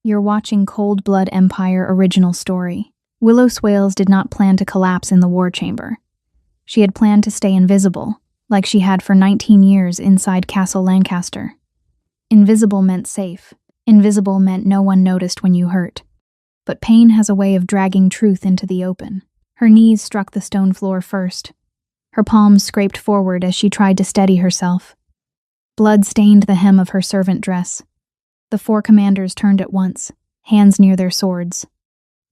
You're watching Cold Blood Empire original story. Willow Swales did not plan to collapse in the war chamber. She had planned to stay invisible, like she had for 19 years inside Castle Lancaster. Invisible meant safe. Invisible meant no one noticed when you hurt. But pain has a way of dragging truth into the open. Her knees struck the stone floor first. Her palms scraped forward as she tried to steady herself. Blood stained the hem of her servant dress. The 4 commanders turned at once, hands near their swords.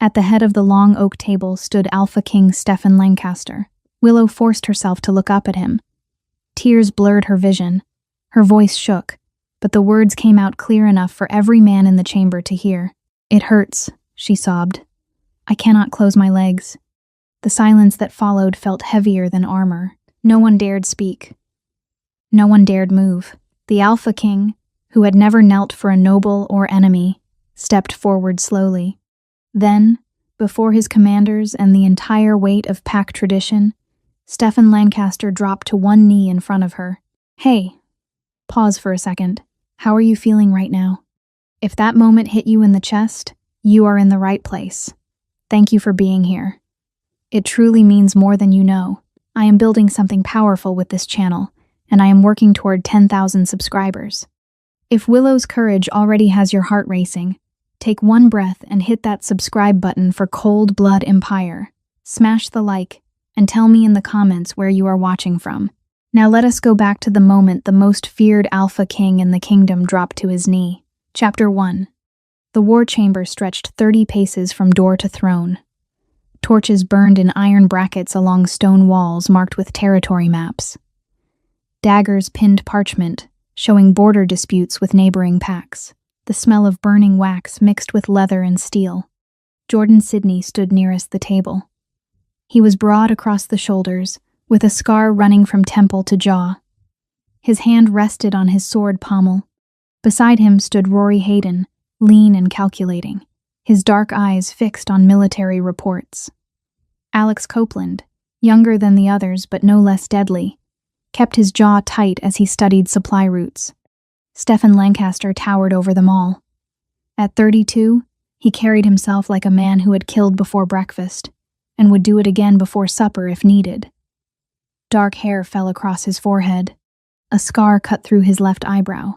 At the head of the long oak table stood Alpha King Stephen Lancaster. Willow forced herself to look up at him. Tears blurred her vision. Her voice shook, but the words came out clear enough for every man in the chamber to hear. "It hurts," she sobbed. "I cannot close my legs." The silence that followed felt heavier than armor. No one dared speak. No one dared move. The Alpha King, who had never knelt for a noble or enemy, stepped forward slowly. Then, before his commanders and the entire weight of pack tradition, Stephen Lancaster dropped to one knee in front of her. "Hey, pause for a second. How are you feeling right now? If that moment hit you in the chest, you are in the right place. Thank you for being here. It truly means more than you know. I am building something powerful with this channel, and I am working toward 10,000 subscribers. If Willow's courage already has your heart racing, take one breath and hit that subscribe button for Cold Blood Empire. Smash the like, and tell me in the comments where you are watching from. Now let us go back to the moment the most feared Alpha King in the kingdom dropped to his knee. Chapter 1. The war chamber stretched 30 paces from door to throne. Torches burned in iron brackets along stone walls marked with territory maps. Daggers pinned parchment, showing border disputes with neighboring packs. The smell of burning wax mixed with leather and steel. Jordan Sidney stood nearest the table. He was broad across the shoulders, with a scar running from temple to jaw. His hand rested on his sword pommel. Beside him stood Rory Hayden, lean and calculating, his dark eyes fixed on military reports. Alex Copeland, younger than the others but no less deadly, kept his jaw tight as he studied supply routes. Stephen Lancaster towered over them all. At 32, he carried himself like a man who had killed before breakfast, and would do it again before supper if needed. Dark hair fell across his forehead. A scar cut through his left eyebrow.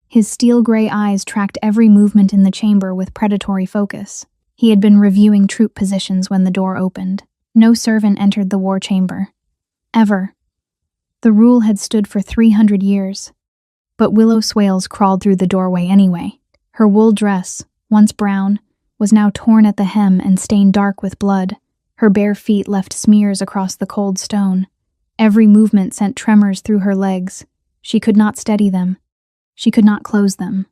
His steel-gray eyes tracked every movement in the chamber with predatory focus. He had been reviewing troop positions when the door opened. No servant entered the war chamber. Ever. The rule had stood for 300 years. But Willow Swales crawled through the doorway anyway. Her wool dress, once brown, was now torn at the hem and stained dark with blood. Her bare feet left smears across the cold stone. Every movement sent tremors through her legs. She could not steady them. She could not close them.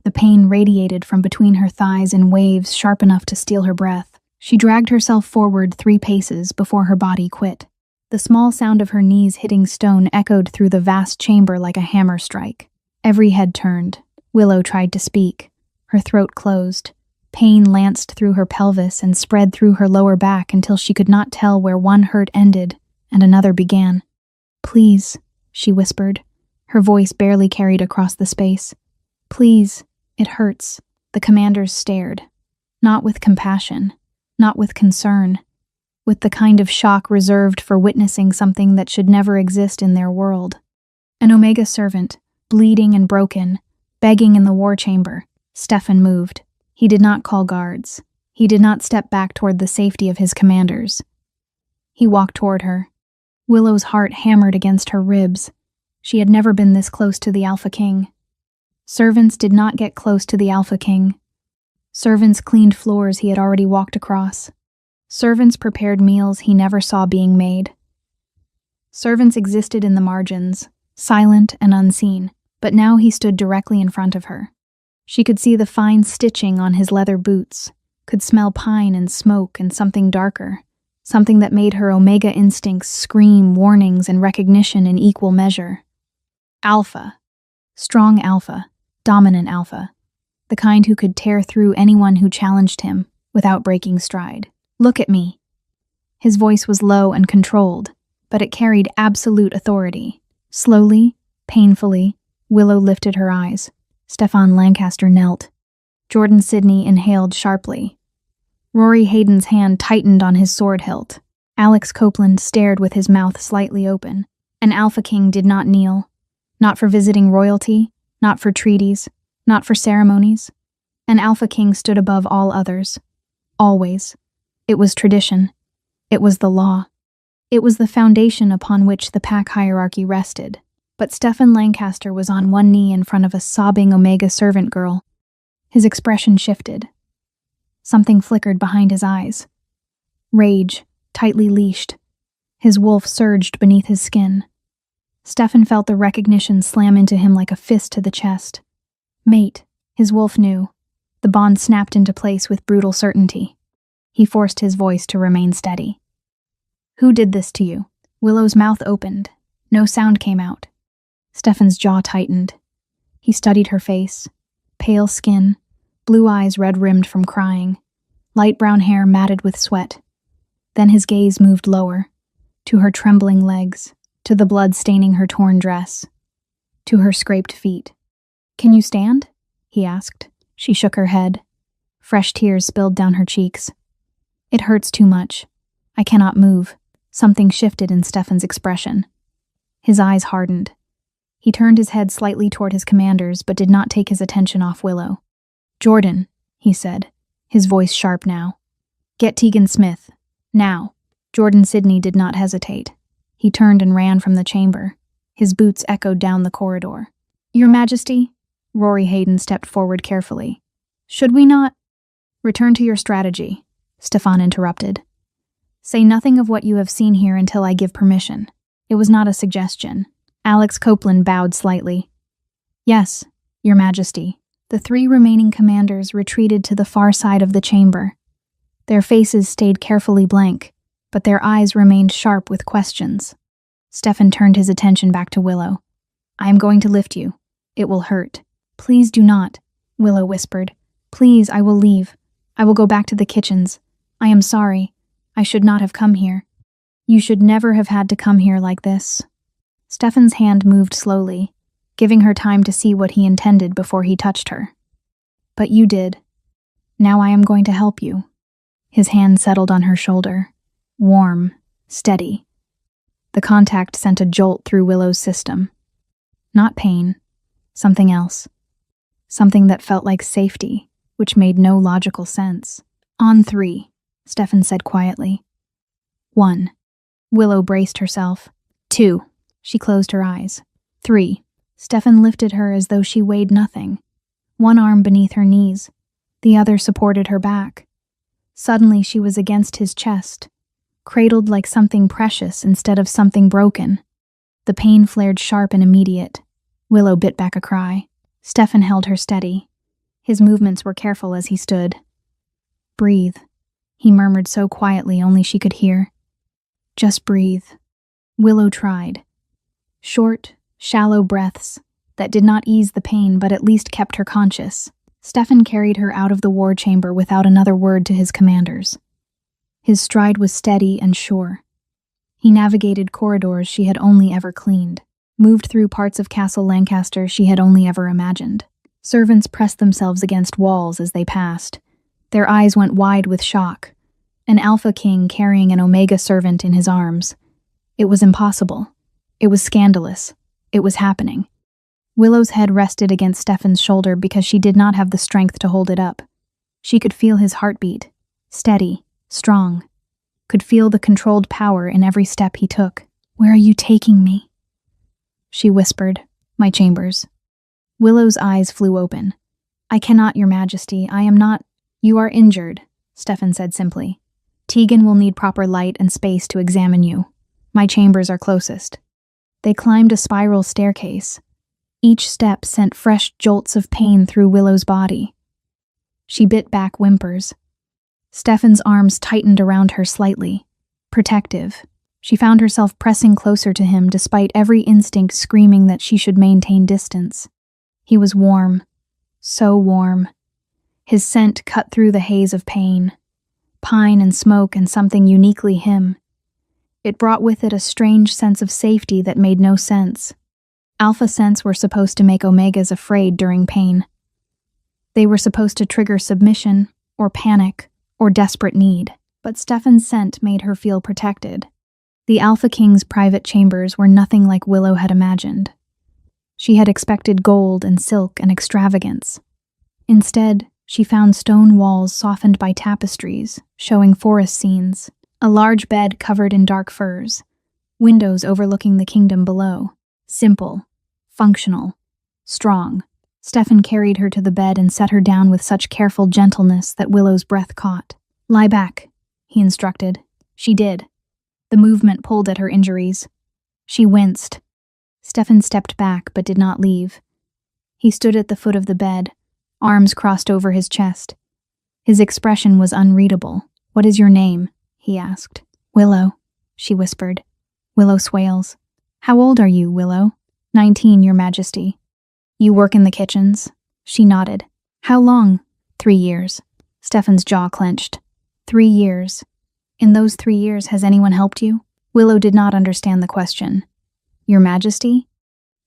The pain radiated from between her thighs in waves sharp enough to steal her breath. She dragged herself forward 3 paces before her body quit. The small sound of her knees hitting stone echoed through the vast chamber like a hammer strike. Every head turned. Willow tried to speak. Her throat closed. Pain lanced through her pelvis and spread through her lower back until she could not tell where one hurt ended and another began. "Please," she whispered, her voice barely carried across the space. "Please, it hurts." The commanders stared. Not with compassion, not with concern, with the kind of shock reserved for witnessing something that should never exist in their world. An Omega servant, bleeding and broken, begging in the war chamber. Stephen moved. He did not call guards. He did not step back toward the safety of his commanders. He walked toward her. Willow's heart hammered against her ribs. She had never been this close to the Alpha King. Servants did not get close to the Alpha King. Servants cleaned floors he had already walked across. Servants prepared meals he never saw being made. Servants existed in the margins, silent and unseen, but now he stood directly in front of her. She could see the fine stitching on his leather boots, could smell pine and smoke and something darker, something that made her Omega instincts scream warnings and recognition in equal measure. Alpha. Strong alpha. Dominant alpha. The kind who could tear through anyone who challenged him without breaking stride. "Look at me." His voice was low and controlled, but it carried absolute authority. Slowly, painfully, Willow lifted her eyes. Stephen Lancaster knelt. Jordan Sidney inhaled sharply. Rory Hayden's hand tightened on his sword hilt. Alex Copeland stared with his mouth slightly open. An Alpha King did not kneel. Not for visiting royalty, not for treaties, not for ceremonies. An Alpha King stood above all others. Always. It was tradition. It was the law. It was the foundation upon which the pack hierarchy rested. But Stefan Lancaster was on one knee in front of a sobbing Omega servant girl. His expression shifted. Something flickered behind his eyes. Rage, tightly leashed. His wolf surged beneath his skin. Stefan felt the recognition slam into him like a fist to the chest. Mate, his wolf knew. The bond snapped into place with brutal certainty. He forced his voice to remain steady. Who did this to you? Willow's mouth opened. No sound came out. Stefan's jaw tightened. He studied her face. Pale skin, blue eyes red-rimmed from crying, light brown hair matted with sweat. Then his gaze moved lower, to her trembling legs, to the blood staining her torn dress, to her scraped feet. Can you stand? He asked. She shook her head. Fresh tears spilled down her cheeks. It hurts too much. I cannot move. Something shifted in Stefan's expression. His eyes hardened. He turned his head slightly toward his commanders, but did not take his attention off Willow. Jordan, he said, his voice sharp now. Get Tegan Smith. Now. Jordan Sidney did not hesitate. He turned and ran from the chamber. His boots echoed down the corridor. Your Majesty? Rory Hayden stepped forward carefully. Should we not? Return to your strategy, Stefan interrupted. Say nothing of what you have seen here until I give permission. It was not a suggestion. Alex Copeland bowed slightly. Yes, Your Majesty. The 3 remaining commanders retreated to the far side of the chamber. Their faces stayed carefully blank, but their eyes remained sharp with questions. Stefan turned his attention back to Willow. I am going to lift you. It will hurt. Please do not, Willow whispered. Please, I will leave. I will go back to the kitchens. I am sorry. I should not have come here. You should never have had to come here like this. Stefan's hand moved slowly, giving her time to see what he intended before he touched her. But you did. Now I am going to help you. His hand settled on her shoulder. Warm, steady. The contact sent a jolt through Willow's system. Not pain. Something else. Something that felt like safety, which made no logical sense. On 3, Stefan said quietly. 1. Willow braced herself. 2. She closed her eyes. 3. Stefan lifted her as though she weighed nothing. One arm beneath her knees. The other supported her back. Suddenly she was against his chest, cradled like something precious instead of something broken. The pain flared sharp and immediate. Willow bit back a cry. Stefan held her steady. His movements were careful as he stood. Breathe, he murmured so quietly only she could hear. Just breathe. Willow tried. Short, shallow breaths that did not ease the pain but at least kept her conscious. Stefan carried her out of the war chamber without another word to his commanders. His stride was steady and sure. He navigated corridors she had only ever cleaned, moved through parts of Castle Lancaster she had only ever imagined. Servants pressed themselves against walls as they passed. Their eyes went wide with shock. An Alpha King carrying an Omega servant in his arms. It was impossible. It was scandalous. It was happening. Willow's head rested against Stefan's shoulder because she did not have the strength to hold it up. She could feel his heartbeat, steady, strong. Could feel the controlled power in every step he took. Where are you taking me? She whispered, my chambers. Willow's eyes flew open. I cannot, Your Majesty. I am not. You are injured, Stefan said simply. Tegan will need proper light and space to examine you. My chambers are closest. They climbed a spiral staircase. Each step sent fresh jolts of pain through Willow's body. She bit back whimpers. Stefan's arms tightened around her slightly, protective. She found herself pressing closer to him despite every instinct screaming that she should maintain distance. He was warm, so warm. His scent cut through the haze of pain, pine and smoke and something uniquely him. It brought with it a strange sense of safety that made no sense. Alpha scents were supposed to make Omegas afraid during pain. They were supposed to trigger submission, or panic, or desperate need, but Stefan's scent made her feel protected. The Alpha King's private chambers were nothing like Willow had imagined. She had expected gold and silk and extravagance. Instead, she found stone walls softened by tapestries, showing forest scenes, a large bed covered in dark furs, windows overlooking the kingdom below. Simple, functional, strong. Stefan carried her to the bed and set her down with such careful gentleness that Willow's breath caught. "Lie back," he instructed. She did. The movement pulled at her injuries. She winced. Stefan stepped back but did not leave. He stood at the foot of the bed, arms crossed over his chest. His expression was unreadable. "What is your name?" he asked. "Willow," she whispered. "Willow Swales." "How old are you, Willow?" 19, Your Majesty." "You work in the kitchens?" She nodded. "How long?" 3 years. Stefan's jaw clenched. 3 years. In those 3 years, has anyone helped you? Willow did not understand the question. "Your Majesty?"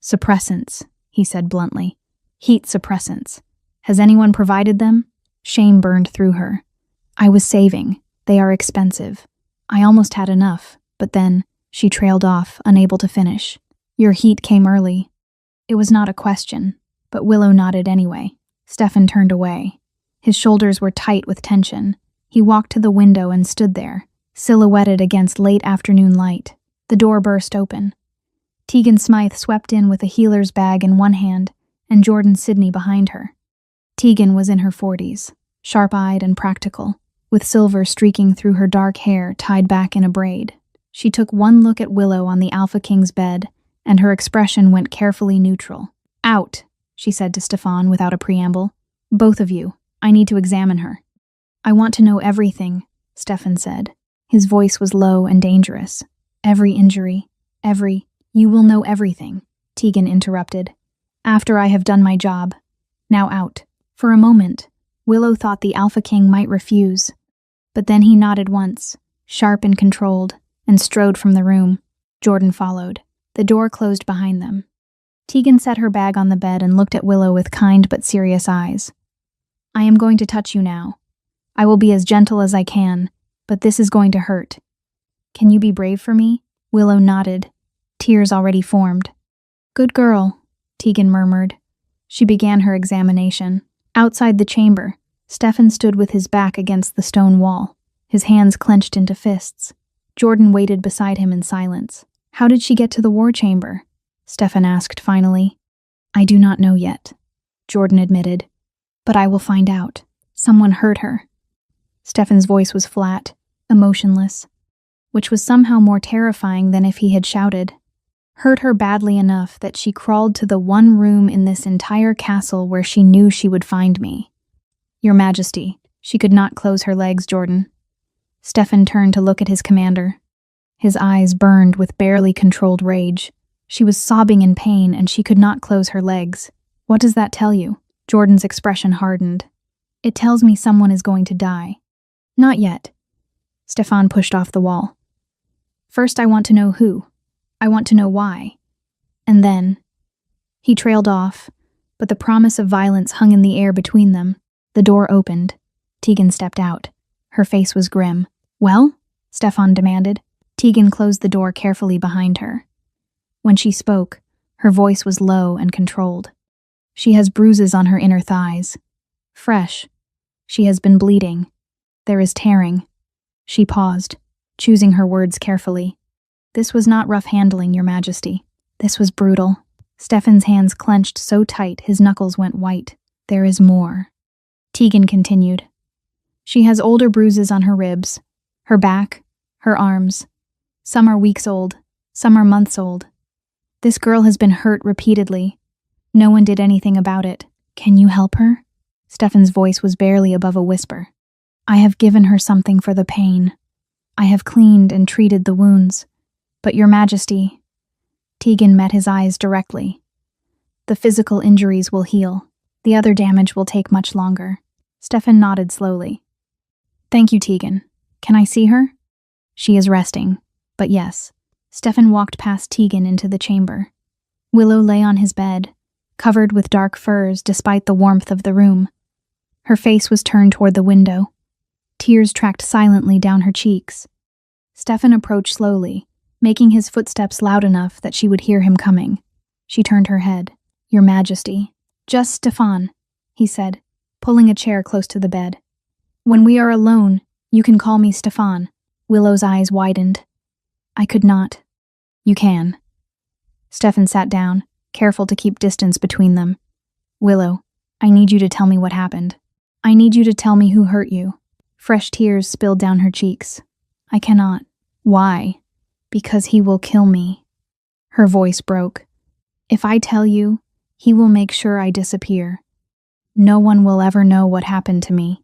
"Suppressants," he said bluntly. "Heat suppressants. Has anyone provided them?" Shame burned through her. "I was saving. They are expensive. I almost had enough, but then," she trailed off, unable to finish. "Your heat came early." It was not a question, but Willow nodded anyway. Stefan turned away. His shoulders were tight with tension. He walked to the window and stood there, silhouetted against late afternoon light. The door burst open. Tegan Smythe swept in with a healer's bag in one hand and Jordan Sidney behind her. Tegan was in her 40s, sharp-eyed and practical, with silver streaking through her dark hair tied back in a braid. She took one look at Willow on the Alpha King's bed, and her expression went carefully neutral. "Out," she said to Stefan without a preamble. "Both of you. I need to examine her." "I want to know everything," Stefan said. His voice was low and dangerous. "Every injury, You will know everything," Tegan interrupted. "After I have done my job. Now out." For a moment, Willow thought the Alpha King might refuse, but then he nodded once, sharp and controlled, and strode from the room. Jordan followed. The door closed behind them. Tegan set her bag on the bed and looked at Willow with kind but serious eyes. "I am going to touch you now. I will be as gentle as I can, but this is going to hurt. Can you be brave for me?" Willow nodded, tears already formed. "Good girl," Tegan murmured. She began her examination. Outside the chamber, Stefan stood with his back against the stone wall, his hands clenched into fists. Jordan waited beside him in silence. "How did she get to the war chamber?" Stefan asked finally. "I do not know yet," Jordan admitted. "But I will find out. Someone hurt her." Stefan's voice was flat, emotionless, which was somehow more terrifying than if he had shouted. "Hurt her badly enough that she crawled to the one room in this entire castle where she knew she would find me." "Your Majesty." She could not close her legs, Jordan. Stefan turned to look at his commander. His eyes burned with barely controlled rage. She was sobbing in pain and she could not close her legs. "What does that tell you?" Jordan's expression hardened. "It tells me someone is going to die." "Not yet." Stefan pushed off the wall. "First I want to know who. I want to know why. And then..." He trailed off, but the promise of violence hung in the air between them. The door opened. Tegan stepped out. Her face was grim. "Well?" Stefan demanded. Tegan closed the door carefully behind her. When she spoke, her voice was low and controlled. "She has bruises on her inner thighs. Fresh. She has been bleeding. There is tearing." She paused, choosing her words carefully. "This was not rough handling, Your Majesty. This was brutal." Stefan's hands clenched so tight his knuckles went white. "There is more," Tegan continued. "She has older bruises on her ribs, her back, her arms. Some are weeks old, some are months old. This girl has been hurt repeatedly. No one did anything about it. Can you help her?" Stefan's voice was barely above a whisper. "I have given her something for the pain. I have cleaned and treated the wounds. But Your Majesty..." Tegan met his eyes directly. "The physical injuries will heal. The other damage will take much longer." Stefan nodded slowly. "Thank you, Tegan. Can I see her?" "She is resting, but yes." Stefan walked past Tegan into the chamber. Willow lay on his bed, covered with dark furs despite the warmth of the room. Her face was turned toward the window. Tears tracked silently down her cheeks. Stefan approached slowly, making his footsteps loud enough that she would hear him coming. She turned her head. "Your Majesty." "Just Stefan," he said, pulling a chair close to the bed. "When we are alone, you can call me Stefan." Willow's eyes widened. "I could not." "You can." Stefan sat down, careful to keep distance between them. "Willow, I need you to tell me what happened. I need you to tell me who hurt you." Fresh tears spilled down her cheeks. "I cannot." "Why?" "Because he will kill me." Her voice broke. "If I tell you, he will make sure I disappear. No one will ever know what happened to me."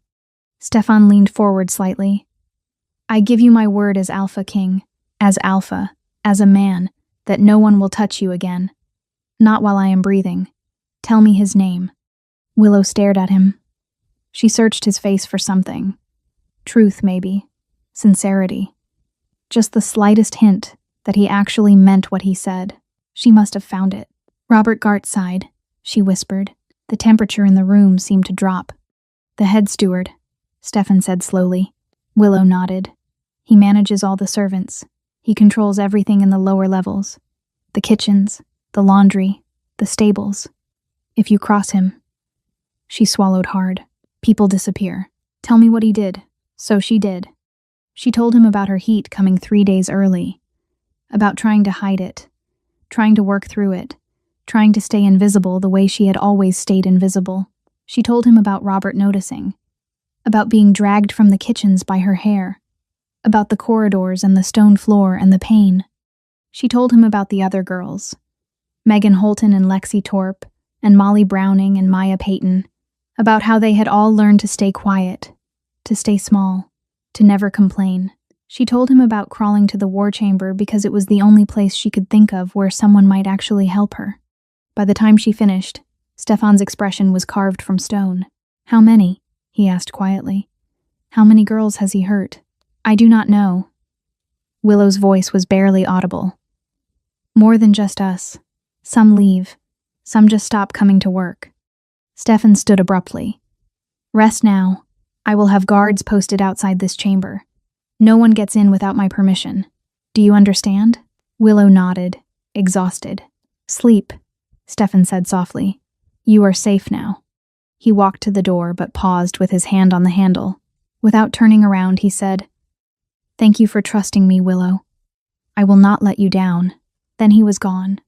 Stefan leaned forward slightly. "I give you my word as Alpha King, as Alpha, as a man, that no one will touch you again. Not while I am breathing. Tell me his name." Willow stared at him. She searched his face for something. Truth, maybe. Sincerity. Just the slightest hint that he actually meant what he said. She must have found it. "Robert Gartside," she whispered. The temperature in the room seemed to drop. "The head steward," Stefan said slowly. Willow nodded. "He manages all the servants. He controls everything in the lower levels. The kitchens, the laundry, the stables. If you cross him..." She swallowed hard. "People disappear. Tell me what he did." So she did. She told him about her heat coming 3 days early, about trying to hide it, trying to work through it, trying to stay invisible the way she had always stayed invisible. She told him about Robert noticing, about being dragged from the kitchens by her hair, about the corridors and the stone floor and the pain. She told him about the other girls, Megan Holton and Lexi Torp, and Molly Browning and Maya Payton, about how they had all learned to stay quiet, to stay small, to never complain. She told him about crawling to the war chamber because it was the only place she could think of where someone might actually help her. By the time she finished, Stefan's expression was carved from stone. "How many?" he asked quietly. "How many girls has he hurt?" "I do not know." Willow's voice was barely audible. "More than just us. Some leave. Some just stop coming to work." Stefan stood abruptly. "Rest now. I will have guards posted outside this chamber. No one gets in without my permission. Do you understand?" Willow nodded, exhausted. "Sleep," Stefan said softly. "You are safe now." He walked to the door but paused with his hand on the handle. Without turning around, he said, "Thank you for trusting me, Willow. I will not let you down." Then he was gone.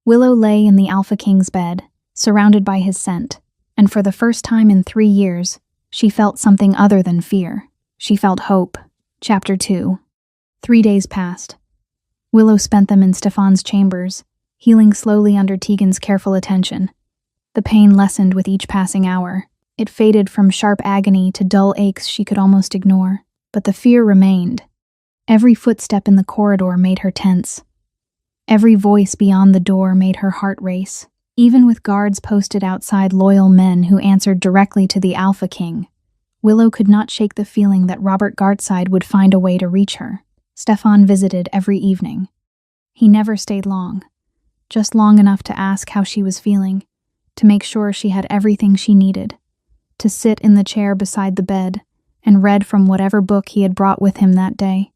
Willow lay in the Alpha King's bed, surrounded by his scent, and for the first time in 3 years, she felt something other than fear. She felt hope. Chapter 2. 3 days passed. Willow spent them in Stefan's chambers, healing slowly under Tegan's careful attention. The pain lessened with each passing hour. It faded from sharp agony to dull aches she could almost ignore, but the fear remained. Every footstep in the corridor made her tense. Every voice beyond the door made her heart race. Even with guards posted outside, loyal men who answered directly to the Alpha King, Willow could not shake the feeling that Robert Gartside would find a way to reach her. Stefan visited every evening. He never stayed long, just long enough to ask how she was feeling, to make sure she had everything she needed, to sit in the chair beside the bed and read from whatever book he had brought with him that day.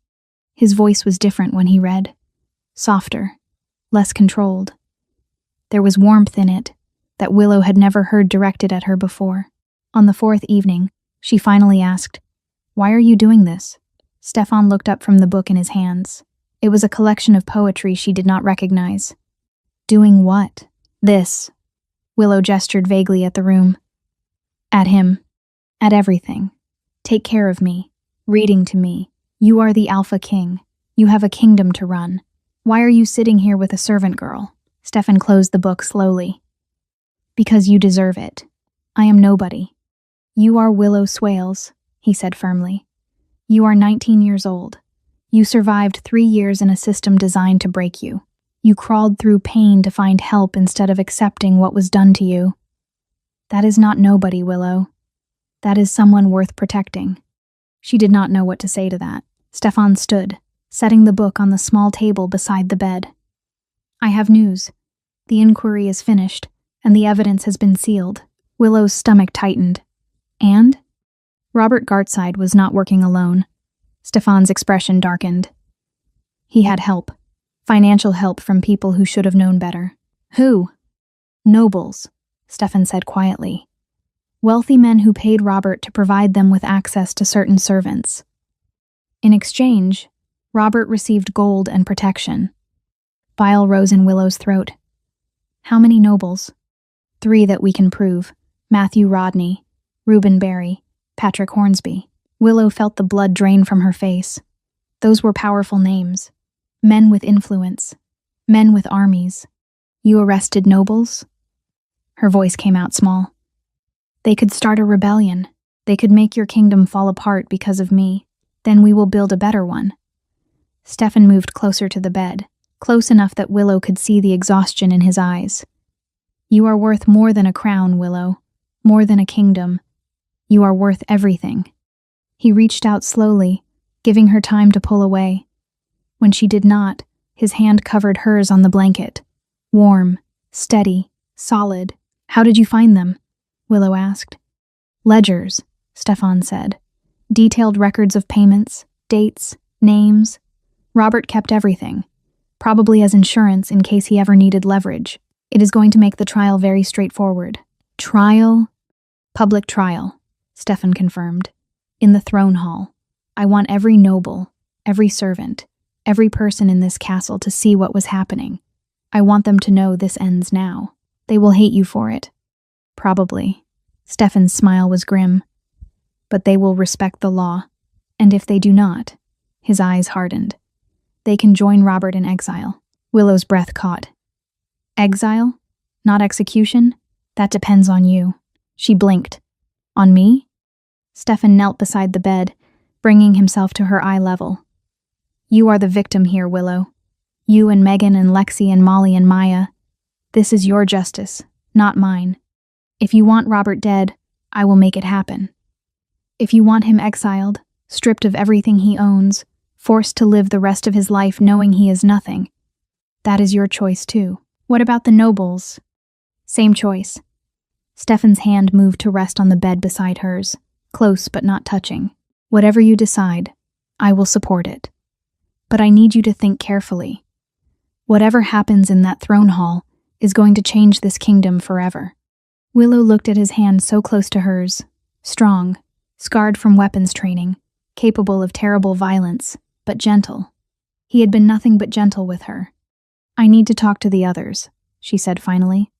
His voice was different when he read, softer, less controlled. There was warmth in it that Willow had never heard directed at her before. On the 4th evening, she finally asked, "Why are you doing this?" Stefan looked up from the book in his hands. It was a collection of poetry she did not recognize. "Doing what?" "This." Willow gestured vaguely at the room. "At him. At everything. Take care of me. Reading to me. You are the Alpha King. You have a kingdom to run. Why are you sitting here with a servant girl?" Stefan closed the book slowly. "Because you deserve it. I am nobody. You are Willow Swales," he said firmly. "You are 19 years old. You survived 3 years in a system designed to break you. You crawled through pain to find help instead of accepting what was done to you. That is not nobody, Willow. That is someone worth protecting." She did not know what to say to that. Stefan stood, setting the book on the small table beside the bed. "I have news. The inquiry is finished, and the evidence has been sealed." Willow's stomach tightened. And? Robert Gartside was not working alone. Stefan's expression darkened. He had help. Financial help from people who should have known better. Who? Nobles, Stefan said quietly. Wealthy men who paid Robert to provide them with access to certain servants. In exchange, Robert received gold and protection. Bile rose in Willow's throat. How many nobles? 3 that we can prove. Matthew Rodney, Reuben Barry, Patrick Hornsby. Willow felt the blood drain from her face. Those were powerful names. Men with influence. Men with armies. You arrested nobles? Her voice came out small. They could start a rebellion. They could make your kingdom fall apart because of me. Then we will build a better one. Stefan moved closer to the bed, close enough that Willow could see the exhaustion in his eyes. You are worth more than a crown, Willow. More than a kingdom. You are worth everything. He reached out slowly, giving her time to pull away. When she did not, his hand covered hers on the blanket. Warm, steady, solid. How did you find them? Willow asked. Ledgers, Stefan said. Detailed records of payments, dates, names. Robert kept everything, probably as insurance in case he ever needed leverage. It is going to make the trial very straightforward. Trial? Public trial, Stefan confirmed. In the throne hall. I want every noble, every servant, every person in this castle to see what was happening. I want them to know this ends now. They will hate you for it. Probably. Stefan's smile was grim. But they will respect the law. And if they do not, his eyes hardened. They can join Robert in exile. Willow's breath caught. Exile? Not execution? That depends on you. She blinked. On me? Stefan knelt beside the bed, bringing himself to her eye level. You are the victim here, Willow. You and Megan and Lexi and Molly and Maya. This is your justice, not mine. If you want Robert dead, I will make it happen. If you want him exiled, stripped of everything he owns, forced to live the rest of his life knowing he is nothing, that is your choice too. What about the nobles? Same choice. Stefan's hand moved to rest on the bed beside hers, close but not touching. Whatever you decide, I will support it. But I need you to think carefully. Whatever happens in that throne hall is going to change this kingdom forever. Willow looked at his hand so close to hers, strong, scarred from weapons training, capable of terrible violence, but gentle. He had been nothing but gentle with her. I need to talk to the others, she said finally.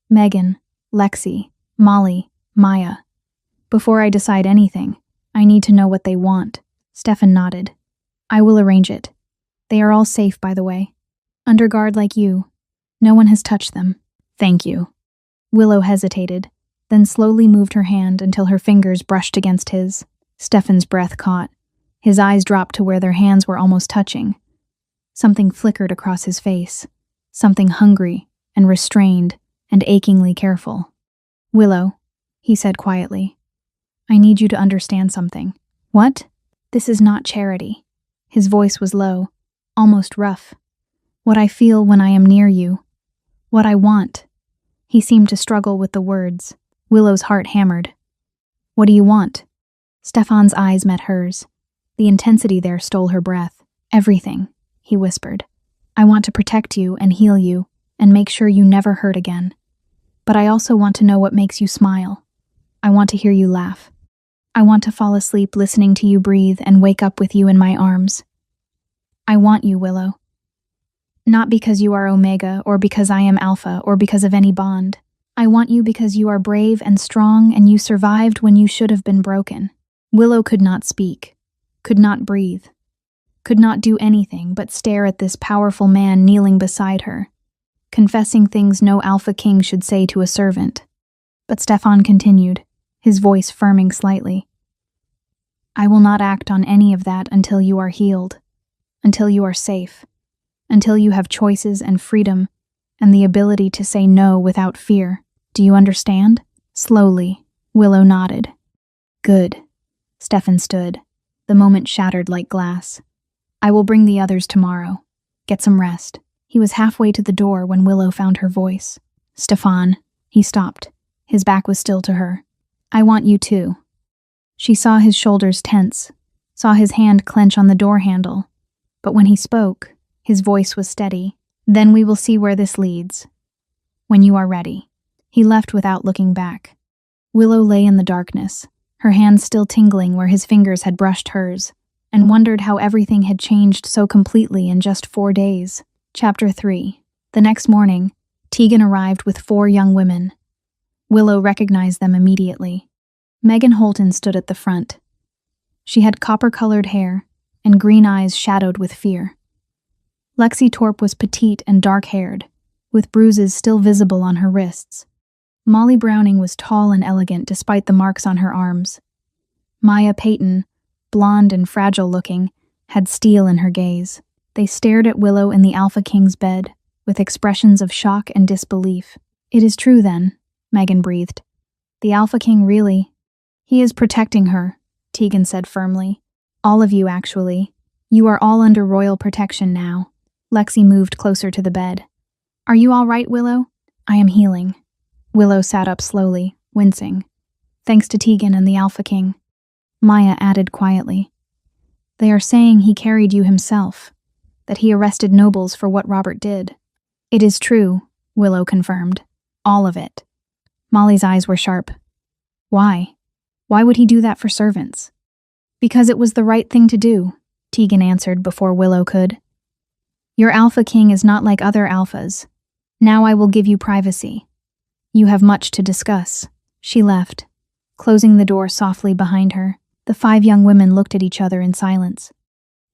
Megan, Lexi, Molly, Maya. Before I decide anything, I need to know what they want. Stefan nodded. I will arrange it. They are all safe, by the way. Under guard like you. No one has touched them. Thank you. Willow hesitated, then slowly moved her hand until her fingers brushed against his. Stefan's breath caught. His eyes dropped to where their hands were almost touching. Something flickered across his face. Something hungry and restrained and achingly careful. Willow, he said quietly. I need you to understand something. What? This is not charity. His voice was low, almost rough. What I feel when I am near you. What I want. He seemed to struggle with the words. Willow's heart hammered. What do you want? Stefan's eyes met hers. The intensity there stole her breath. Everything, he whispered. I want to protect you and heal you and make sure you never hurt again. But I also want to know what makes you smile. I want to hear you laugh. I want to fall asleep listening to you breathe and wake up with you in my arms. I want you, Willow. Not because you are Omega or because I am Alpha or because of any bond. I want you because you are brave and strong and you survived when you should have been broken. Willow could not speak, could not breathe, could not do anything but stare at this powerful man kneeling beside her, confessing things no Alpha King should say to a servant. But Stefan continued, his voice firming slightly. I will not act on any of that until you are healed, until you are safe. Until you have choices and freedom, and the ability to say no without fear. Do you understand? Slowly, Willow nodded. Good. Stefan stood, the moment shattered like glass. I will bring the others tomorrow. Get some rest. He was halfway to the door when Willow found her voice. Stefan. He stopped. His back was still to her. I want you too. She saw his shoulders tense, saw his hand clench on the door handle. But when he spoke, his voice was steady. "Then we will see where this leads. When you are ready." He left without looking back. Willow lay in the darkness, her hands still tingling where his fingers had brushed hers, and wondered how everything had changed so completely in just 4 days. Chapter 3. The next morning, Tegan arrived with 4 young women. Willow recognized them immediately. Megan Holton stood at the front. She had copper-colored hair and green eyes shadowed with fear. Lexi Torp was petite and dark-haired, with bruises still visible on her wrists. Molly Browning was tall and elegant despite the marks on her arms. Maya Peyton, blonde and fragile-looking, had steel in her gaze. They stared at Willow in the Alpha King's bed, with expressions of shock and disbelief. "It is true, then," Megan breathed. "The Alpha King really—" "He is protecting her," Tegan said firmly. "All of you, actually. You are all under royal protection now." Lexi moved closer to the bed. "Are you all right, Willow?" "I am healing." Willow sat up slowly, wincing. "Thanks to Tegan and the Alpha King." Maya added quietly. "They are saying he carried you himself, that he arrested nobles for what Robert did." "It is true," Willow confirmed. "All of it." Molly's eyes were sharp. "Why? Why would he do that for servants?" "Because it was the right thing to do," Tegan answered before Willow could. "Your Alpha King is not like other alphas. Now I will give you privacy. You have much to discuss." She left, closing the door softly behind her. The 5 young women looked at each other in silence.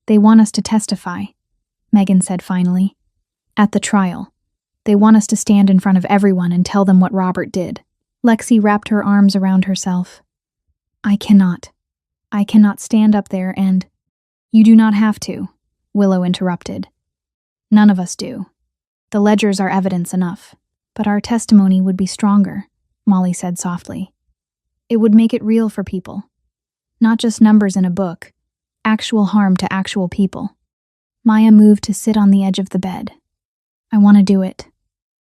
"They want us to testify," Megan said finally. "At the trial. They want us to stand in front of everyone and tell them what Robert did." Lexi wrapped her arms around herself. I cannot stand up there and—" "You do not have to," Willow interrupted. "None of us do. The ledgers are evidence enough. But our testimony would be stronger," Molly said softly. "It would make it real for people. Not just numbers in a book, actual harm to actual people." Maya moved to sit on the edge of the bed. "I want to do it.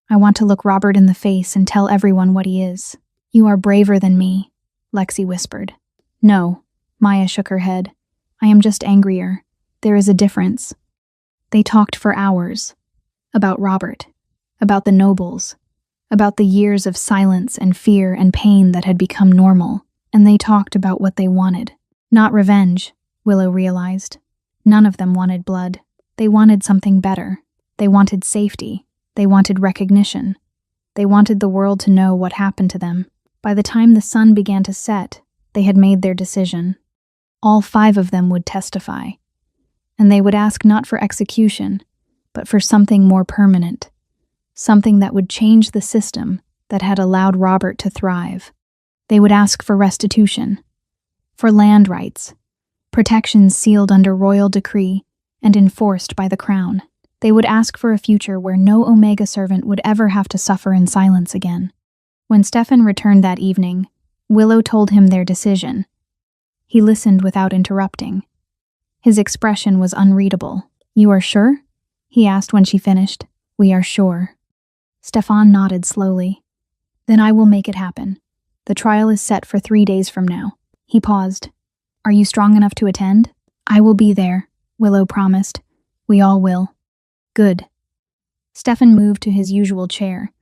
I want to look Robert in the face and tell everyone what he is." "You are braver than me," Lexi whispered. "No," Maya shook her head. "I am just angrier. There is a difference." They talked for hours. About Robert. About the nobles. About the years of silence and fear and pain that had become normal. And they talked about what they wanted. Not revenge, Willow realized. None of them wanted blood. They wanted something better. They wanted safety. They wanted recognition. They wanted the world to know what happened to them. By the time the sun began to set, they had made their decision. All 5 of them would testify. And they would ask not for execution, but for something more permanent. Something that would change the system that had allowed Robert to thrive. They would ask for restitution, for land rights, protections sealed under royal decree and enforced by the crown. They would ask for a future where no Omega servant would ever have to suffer in silence again. When Stefan returned that evening, Willow told him their decision. He listened without interrupting. His expression was unreadable. "You are sure?" he asked when she finished. "We are sure." Stefan nodded slowly. "Then I will make it happen. The trial is set for 3 days from now." He paused. "Are you strong enough to attend?" "I will be there," Willow promised. "We all will." "Good." Stefan moved to his usual chair,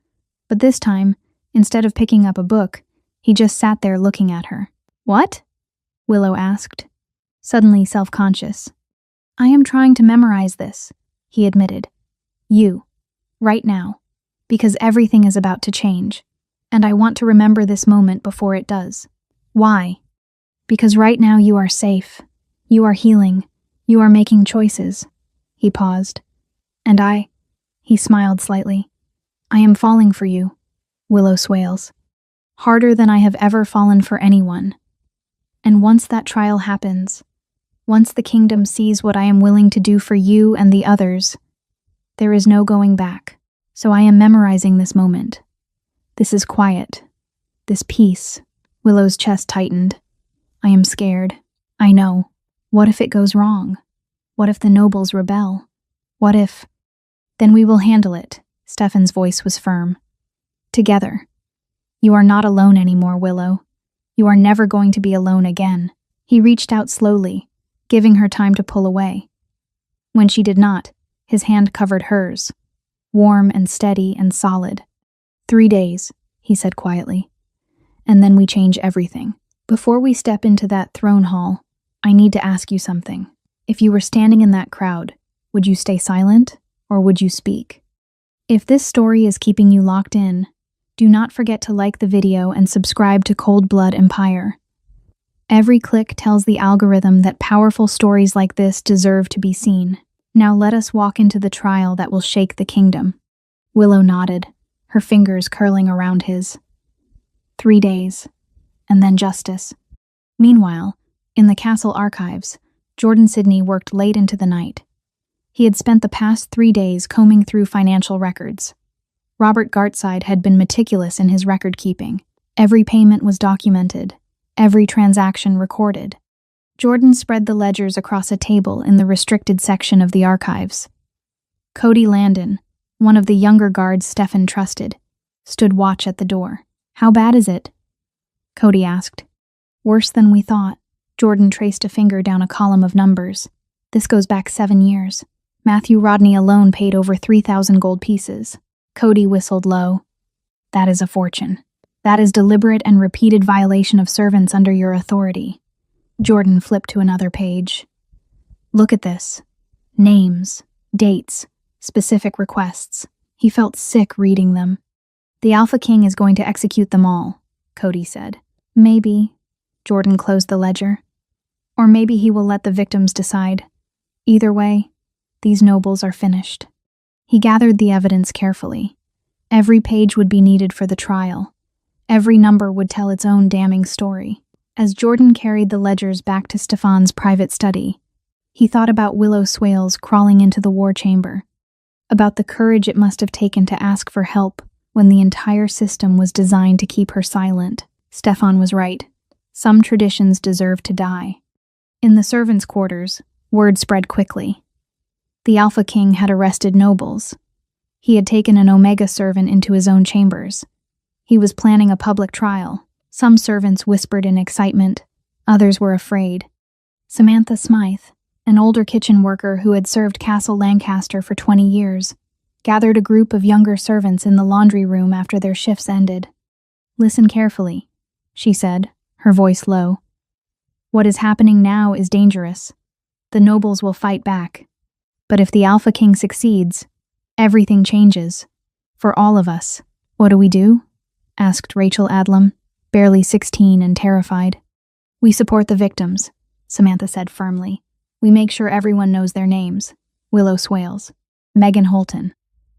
but this time, instead of picking up a book, he just sat there looking at her. "What?" Willow asked, suddenly self-conscious. "I am trying to memorize this," he admitted. "You. Right now. Because everything is about to change. And I want to remember this moment before it does." "Why?" "Because right now you are safe. You are healing. You are making choices." He paused. "And I—" he smiled slightly. "I am falling for you, Willow Swales. Harder than I have ever fallen for anyone. And once that trial happens, once the kingdom sees what I am willing to do for you and the others, there is no going back. So I am memorizing this moment. This is quiet. This peace." Willow's chest tightened. "I am scared. I know. What if it goes wrong? What if the nobles rebel? What if—" "Then we will handle it," Stefan's voice was firm. "Together. You are not alone anymore, Willow. You are never going to be alone again." He reached out slowly, giving her time to pull away. When she did not, his hand covered hers, warm and steady and solid. 3 days, he said quietly. "And then we change everything. Before we step into that throne hall, I need to ask you something. If you were standing in that crowd, would you stay silent or would you speak?" If this story is keeping you locked in, do not forget to like the video and subscribe to Cold Blood Empire. Every click tells the algorithm that powerful stories like this deserve to be seen. Now let us walk into the trial that will shake the kingdom. Willow nodded, her fingers curling around his. 3 days, and then justice. Meanwhile, in the castle archives, Jordan Sidney worked late into the night. He had spent the past 3 days combing through financial records. Robert Gartside had been meticulous in his record-keeping. Every payment was documented, every transaction recorded. Jordan spread the ledgers across a table in the restricted section of the archives. Cody Landon, one of the younger guards Stefan trusted, stood watch at the door. "How bad is it?" Cody asked. "Worse than we thought." Jordan traced a finger down a column of numbers. "This goes back 7 years. Matthew Rodney alone paid over 3,000 gold pieces." Cody whistled low. "That is a fortune. That is deliberate and repeated violation of servants under your authority." Jordan flipped to another page. "Look at this. Names, dates, specific requests." He felt sick reading them. "The Alpha King is going to execute them all," Cody said. "Maybe." Jordan closed the ledger. "Or maybe he will let the victims decide. Either way, these nobles are finished." He gathered the evidence carefully. Every page would be needed for the trial. Every number would tell its own damning story. As Jordan carried the ledgers back to Stefan's private study, he thought about Willow Swales crawling into the war chamber, about the courage it must have taken to ask for help when the entire system was designed to keep her silent. Stefan was right. Some traditions deserve to die. In the servants' quarters, word spread quickly. The Alpha King had arrested nobles. He had taken an Omega servant into his own chambers. He was planning a public trial. Some servants whispered in excitement. Others were afraid. Samantha Smythe, an older kitchen worker who had served Castle Lancaster for 20 years, gathered a group of younger servants in the laundry room after their shifts ended. "Listen carefully," she said, her voice low. "What is happening now is dangerous. The nobles will fight back. But if the Alpha King succeeds, everything changes. For all of us." "What do we do?" asked Rachel Adlam, barely 16 and terrified. "We support the victims," Samantha said firmly. "We make sure everyone knows their names. Willow Swales, Megan Holton,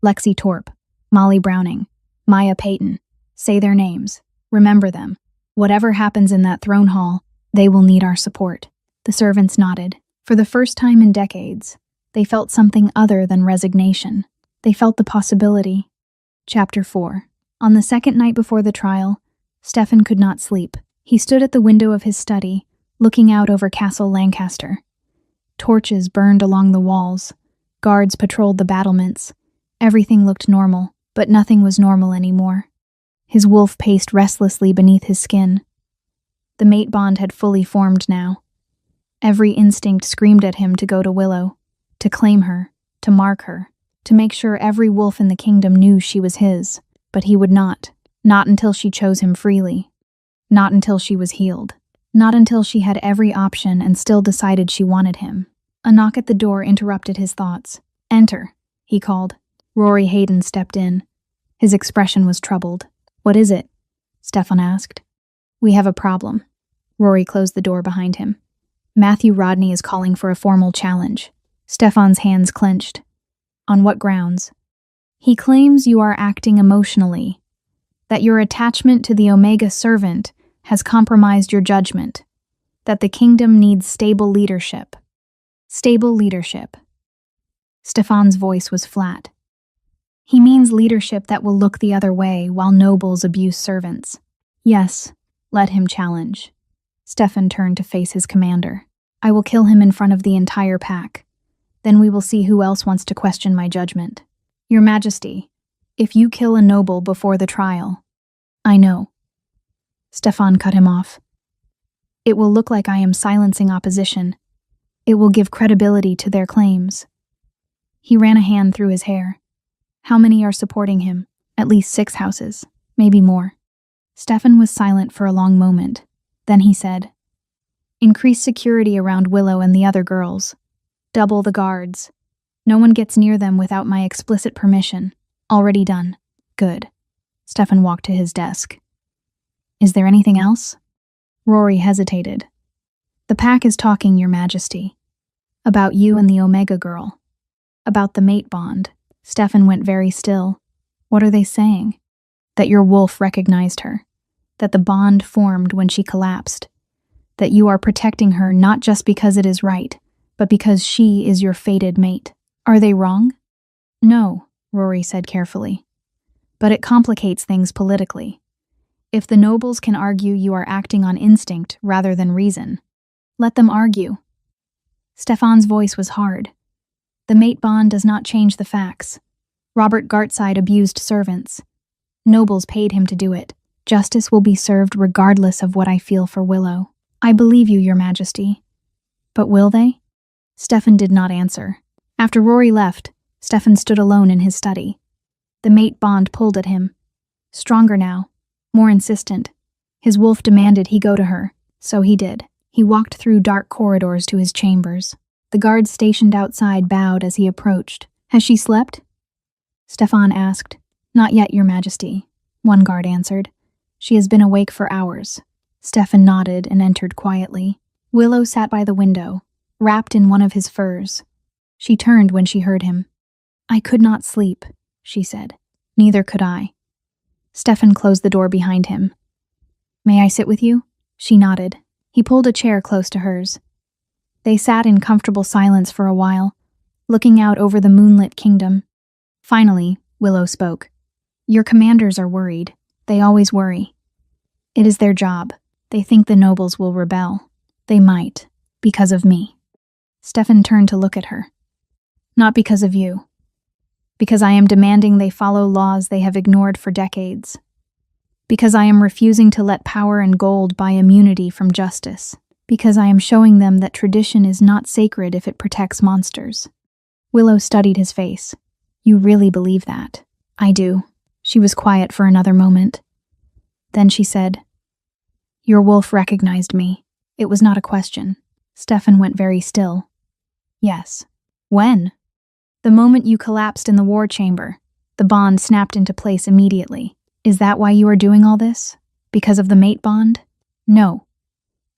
Lexi Torp, Molly Browning, Maya Payton. Say their names. Remember them. Whatever happens in that throne hall, they will need our support." The servants nodded. For the first time in decades, they felt something other than resignation. They felt the possibility. Chapter 4. On the second night before the trial, Stefan could not sleep. He stood at the window of his study, looking out over Castle Lancaster. Torches burned along the walls. Guards patrolled the battlements. Everything looked normal, but nothing was normal anymore. His wolf paced restlessly beneath his skin. The mate bond had fully formed now. Every instinct screamed at him to go to Willow, to claim her, to mark her, to make sure every wolf in the kingdom knew she was his. But he would not until she chose him freely. Not until she was healed. Not until she had every option and still decided she wanted him. A knock at the door interrupted his thoughts. "Enter," he called. Rory Hayden stepped in. His expression was troubled. "What is it?" Stefan asked. "We have a problem." Rory closed the door behind him. "Matthew Rodney is calling for a formal challenge." Stefan's hands clenched. "On what grounds?" "He claims you are acting emotionally, that your attachment to the Omega servant has compromised your judgment, that the kingdom needs stable leadership." Stable leadership. Stefan's voice was flat. "He means leadership that will look the other way while nobles abuse servants." "Yes, let him challenge." Stefan turned to face his commander. "I will kill him in front of the entire pack. Then we will see who else wants to question my judgment." "Your Majesty, if you kill a noble before the trial..." "I know." Stefan cut him off. It will look like I am silencing opposition. It will give credibility to their claims. He ran a hand through his hair. How many are supporting him? At least 6 houses, maybe more. Stefan was silent for a long moment. Then he said, "Increase security around Willow and the other girls. Double the guards. No one gets near them without my explicit permission. Already done." "Good." Stefan walked to his desk. "Is there anything else?" Rory hesitated. "The pack is talking, Your Majesty. About you and the Omega girl. About the mate bond." Stefan went very still. "What are they saying?" "That your wolf recognized her. That the bond formed when she collapsed. That you are protecting her not just because it is right, but because she is your fated mate. Are they wrong?" "No," Rory said carefully. "But it complicates things politically. If the nobles can argue you are acting on instinct rather than reason, let them argue." Stefan's voice was hard. "The mate bond does not change the facts. Robert Gartside abused servants. Nobles paid him to do it. Justice will be served regardless of what I feel for Willow." "I believe you, Your Majesty. But will they?" Stefan did not answer. After Rory left, Stefan stood alone in his study. The mate bond pulled at him. Stronger now, more insistent. His wolf demanded he go to her, so he did. He walked through dark corridors to his chambers. The guards stationed outside bowed as he approached. "Has she slept?" Stefan asked. "Not yet, Your Majesty," one guard answered. "She has been awake for hours." Stefan nodded and entered quietly. Willow sat by the window, wrapped in one of his furs. She turned when she heard him. "I could not sleep," she said. "Neither could I." Stefan closed the door behind him. "May I sit with you?" She nodded. He pulled a chair close to hers. They sat in comfortable silence for a while, looking out over the moonlit kingdom. Finally, Willow spoke. "Your commanders are worried. They always worry. It is their job. They think the nobles will rebel. They might, because of me." Stefan turned to look at her. "Not because of you. Because I am demanding they follow laws they have ignored for decades. Because I am refusing to let power and gold buy immunity from justice. Because I am showing them that tradition is not sacred if it protects monsters." Willow studied his face. "You really believe that?" "I do." She was quiet for another moment. Then she said, "Your wolf recognized me." It was not a question. Stefan went very still. "Yes." "When?" "The moment you collapsed in the war chamber. The bond snapped into place immediately." "Is that why you are doing all this? Because of the mate bond?" "No."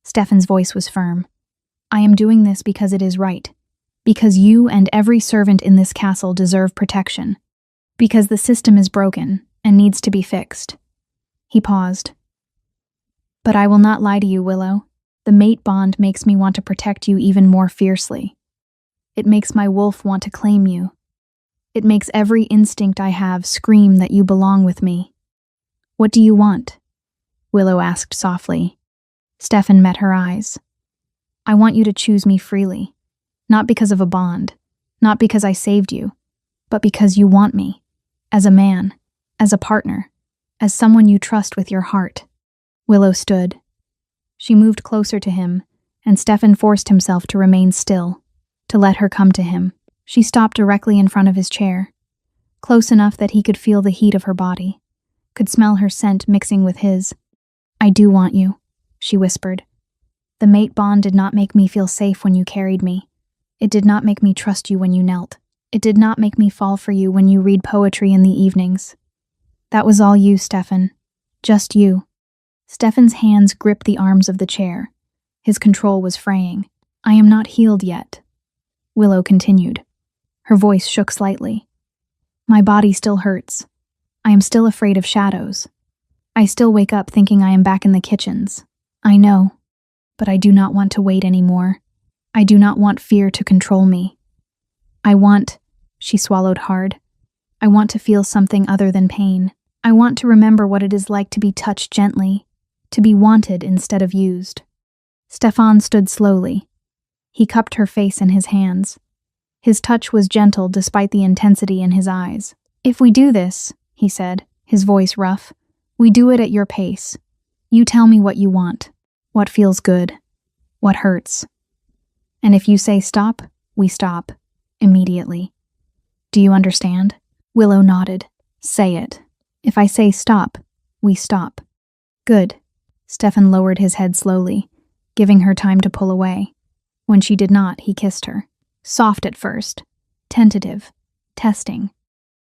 Stefan's voice was firm. "I am doing this because it is right. Because you and every servant in this castle deserve protection. Because the system is broken and needs to be fixed." He paused. "But I will not lie to you, Willow. The mate bond makes me want to protect you even more fiercely. It makes my wolf want to claim you. It makes every instinct I have scream that you belong with me." "What do you want?" Willow asked softly. Stefan met her eyes. "I want you to choose me freely. Not because of a bond, not because I saved you, but because you want me. As a man, as a partner, as someone you trust with your heart." Willow stood. She moved closer to him, and Stefan forced himself to remain still, to let her come to him. She stopped directly in front of his chair, close enough that he could feel the heat of her body, could smell her scent mixing with his. "I do want you," she whispered. "The mate bond did not make me feel safe when you carried me. It did not make me trust you when you knelt. It did not make me fall for you when you read poetry in the evenings. That was all you, Stefan. Just you." Stefan's hands gripped the arms of the chair. His control was fraying. "I am not healed yet," Willow continued. Her voice shook slightly. "My body still hurts. I am still afraid of shadows. I still wake up thinking I am back in the kitchens. I know, but I do not want to wait anymore. I do not want fear to control me. I want," she swallowed hard, "I want to feel something other than pain. I want to remember what it is like to be touched gently, to be wanted instead of used." Stefan stood slowly. He cupped her face in his hands. His touch was gentle despite the intensity in his eyes. "If we do this," he said, his voice rough, "we do it at your pace. You tell me what you want. What feels good? What hurts? And if you say stop, we stop. Immediately. Do you understand? Willow nodded. Say it. If I say stop, we stop. Good. Stefan lowered his head slowly, giving her time to pull away. When she did not, he kissed her. Soft at first. Tentative. Testing.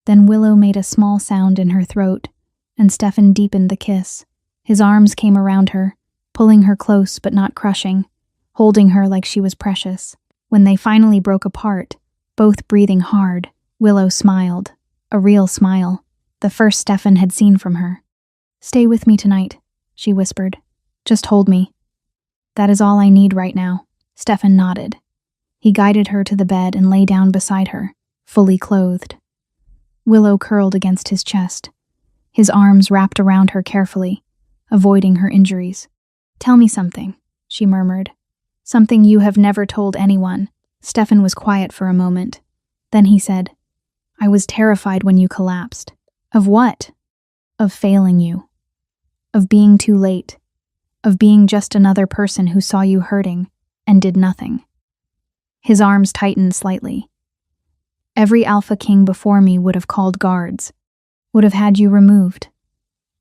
Then Willow made a small sound in her throat, and Stefan deepened the kiss. His arms came around her, pulling her close but not crushing, holding her like she was precious. When they finally broke apart, both breathing hard, Willow smiled. A real smile. The first Stefan had seen from her. Stay with me tonight, she whispered. Just hold me. That is all I need right now. Stefan nodded. He guided her to the bed and lay down beside her, fully clothed. Willow curled against his chest. His arms wrapped around her carefully, avoiding her injuries. Tell me something, she murmured. Something you have never told anyone. Stefan was quiet for a moment. Then he said, I was terrified when you collapsed. Of what? Of failing you. Of being too late. Of being just another person who saw you hurting and did nothing. His arms tightened slightly. Every Alpha King before me would have called guards, would have had you removed,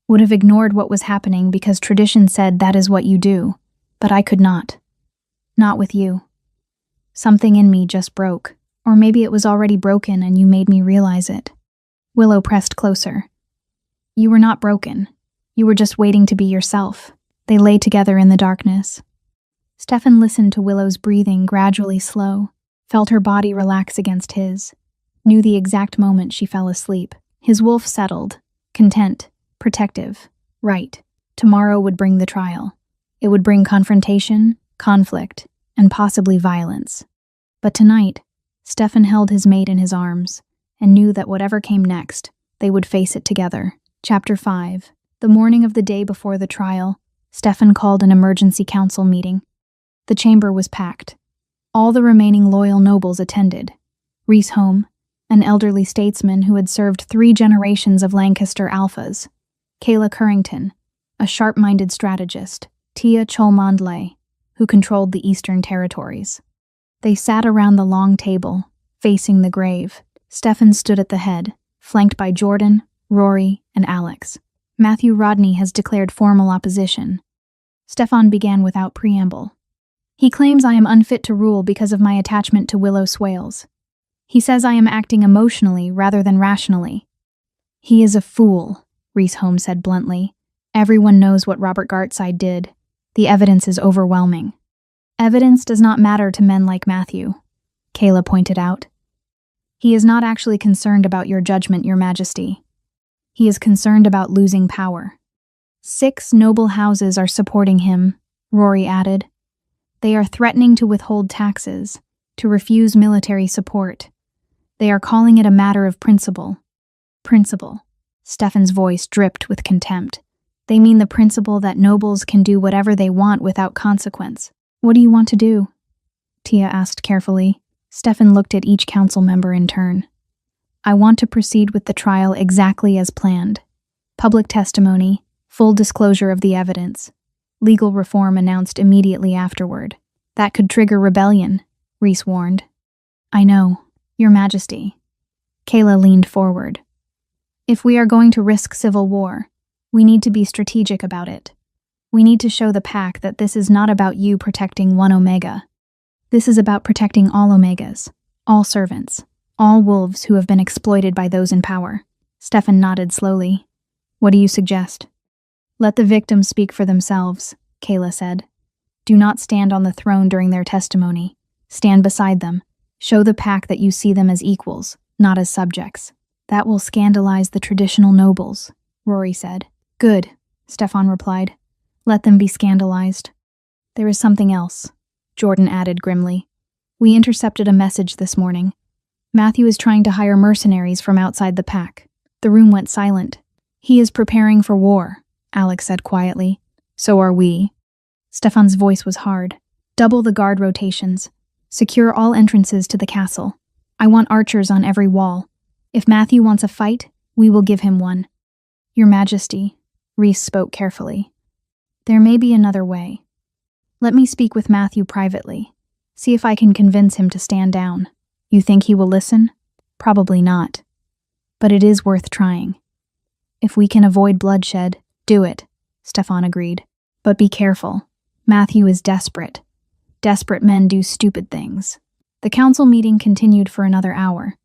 would have ignored what was happening because tradition said that is what you do, but I could not. Not with you. Something in me just broke, or maybe it was already broken and you made me realize it. Willow pressed closer. You were not broken. You were just waiting to be yourself. They lay together in the darkness. Stefan listened to Willow's breathing gradually slow, felt her body relax against his, knew the exact moment she fell asleep. His wolf settled, content, protective. Right. Tomorrow would bring the trial. It would bring confrontation, conflict, and possibly violence. But tonight, Stefan held his mate in his arms and knew that whatever came next, they would face it together. Chapter 5. The morning of the day before the trial, Stefan called an emergency council meeting. The chamber was packed. All the remaining loyal nobles attended. Rhys Home, an elderly statesman who had served 3 generations of Lancaster Alphas. Kayla Currington, a sharp-minded strategist. Tia Cholmondeley, who controlled the Eastern Territories. They sat around the long table, facing the grave. Stefan stood at the head, flanked by Jordan, Rory, and Alex. Matthew Rodney has declared formal opposition. Stefan began without preamble. He claims I am unfit to rule because of my attachment to Willow Swales. He says I am acting emotionally rather than rationally. He is a fool, Rhys Home said bluntly. Everyone knows what Robert Gartside did. The evidence is overwhelming. Evidence does not matter to men like Matthew, Kayla pointed out. He is not actually concerned about your judgment, Your Majesty. He is concerned about losing power. 6 noble houses are supporting him, Rory added. They are threatening to withhold taxes, to refuse military support. They are calling it a matter of principle. Principle. Stefan's voice dripped with contempt. They mean the principle that nobles can do whatever they want without consequence. What do you want to do? Tia asked carefully. Stefan looked at each council member in turn. I want to proceed with the trial exactly as planned. Public testimony, full disclosure of the evidence. Legal reform announced immediately afterward. That could trigger rebellion, Rhys warned. I know, Your Majesty. Kayla leaned forward. If we are going to risk civil war, we need to be strategic about it. We need to show the pack that this is not about you protecting one Omega. This is about protecting all Omegas, all servants, all wolves who have been exploited by those in power. Stefan nodded slowly. What do you suggest? Let the victims speak for themselves, Kayla said. Do not stand on the throne during their testimony. Stand beside them. Show the pack that you see them as equals, not as subjects. That will scandalize the traditional nobles, Rory said. Good, Stefan replied. Let them be scandalized. There is something else, Jordan added grimly. We intercepted a message this morning. Matthew is trying to hire mercenaries from outside the pack. The room went silent. He is preparing for war, Alex said quietly. So are we. Stefan's voice was hard. Double the guard rotations. Secure all entrances to the castle. I want archers on every wall. If Matthew wants a fight, we will give him one. Your Majesty, Rhys spoke carefully. There may be another way. Let me speak with Matthew privately. See if I can convince him to stand down. You think he will listen? Probably not. But it is worth trying. If we can avoid bloodshed, do it, Stefan agreed. But be careful. Matthew is desperate. Desperate men do stupid things. The council meeting continued for another hour.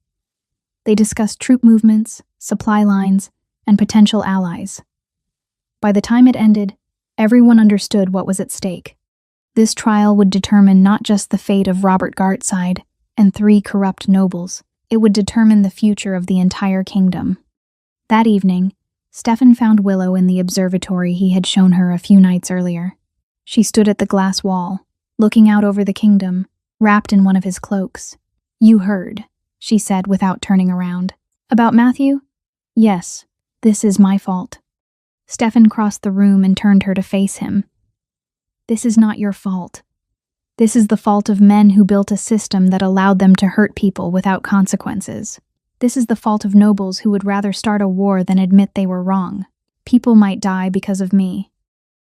They discussed troop movements, supply lines, and potential allies. By the time it ended, everyone understood what was at stake. This trial would determine not just the fate of Robert Gartside and 3 corrupt nobles, it would determine the future of the entire kingdom. That evening, Stefan found Willow in the observatory he had shown her a few nights earlier. She stood at the glass wall, looking out over the kingdom, wrapped in one of his cloaks. You heard, she said without turning around. About Matthew? Yes, this is my fault. Stefan crossed the room and turned her to face him. This is not your fault. This is the fault of men who built a system that allowed them to hurt people without consequences. This is the fault of nobles who would rather start a war than admit they were wrong. People might die because of me.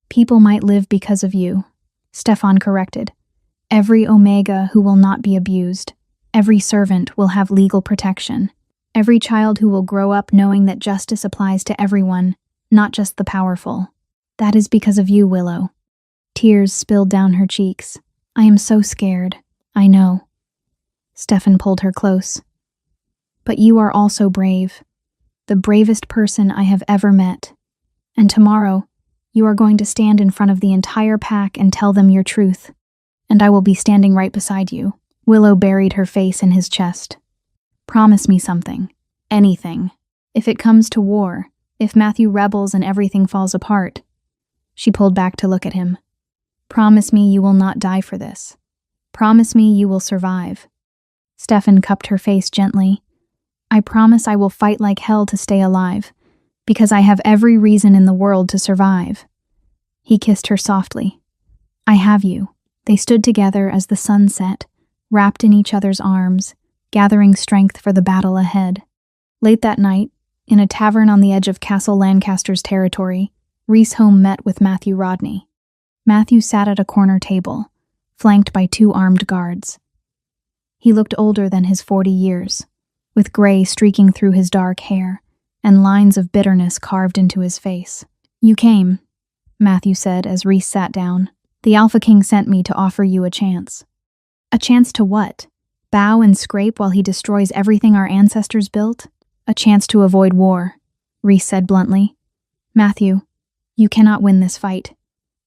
People might live because of you. Stefan corrected. Every Omega who will not be abused. Every servant will have legal protection. Every child who will grow up knowing that justice applies to everyone, not just the powerful. That is because of you, Willow. Tears spilled down her cheeks. I am so scared. I know. Stefan pulled her close. But you are also brave. The bravest person I have ever met. And tomorrow, you are going to stand in front of the entire pack and tell them your truth. And I will be standing right beside you. Willow buried her face in his chest. Promise me something. Anything. If it comes to war, if Matthew rebels and everything falls apart. She pulled back to look at him. Promise me you will not die for this. Promise me you will survive. Stefan cupped her face gently. I promise I will fight like hell to stay alive, because I have every reason in the world to survive. He kissed her softly. I have you. They stood together as the sun set, wrapped in each other's arms, gathering strength for the battle ahead. Late that night, in a tavern on the edge of Castle Lancaster's territory, Rhys-Home met with Matthew Rodney. Matthew sat at a corner table, flanked by 2 armed guards. He looked older than his 40 years, with gray streaking through his dark hair and lines of bitterness carved into his face. You came, Matthew said as Rhys sat down. The Alpha King sent me to offer you a chance. A chance to what? Bow and scrape while he destroys everything our ancestors built? A chance to avoid war, Rhys said bluntly. Matthew, you cannot win this fight.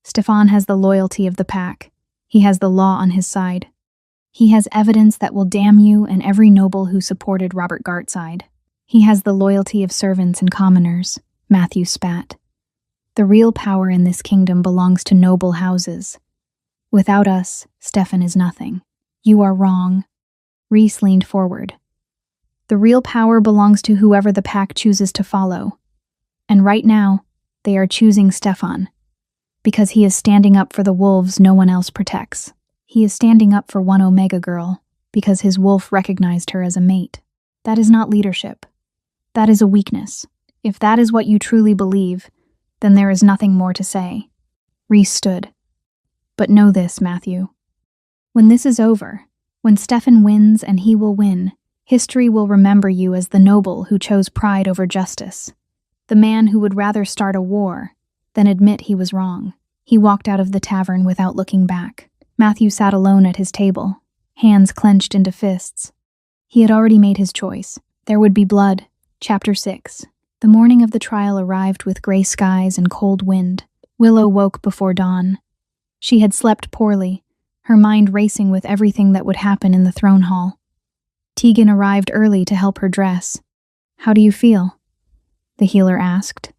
Stefan has the loyalty of the pack. He has the law on his side. He has evidence that will damn you and every noble who supported Robert Gartside. He has the loyalty of servants and commoners, Matthew spat. The real power in this kingdom belongs to noble houses. Without us, Stefan is nothing. You are wrong. Rhys leaned forward. The real power belongs to whoever the pack chooses to follow. And right now, they are choosing Stefan. Because he is standing up for the wolves no one else protects. He is standing up for one Omega girl, because his wolf recognized her as a mate. That is not leadership. That is a weakness. If that is what you truly believe, then there is nothing more to say. Rhys stood. But know this, Matthew. When this is over, when Stefan wins and he will win, history will remember you as the noble who chose pride over justice. The man who would rather start a war than admit he was wrong. He walked out of the tavern without looking back. Matthew sat alone at his table, hands clenched into fists. He had already made his choice. There would be blood. Chapter 6. The morning of the trial arrived with gray skies and cold wind. Willow woke before dawn. She had slept poorly, her mind racing with everything that would happen in the throne hall. Tegan arrived early to help her dress. How do you feel? The healer asked,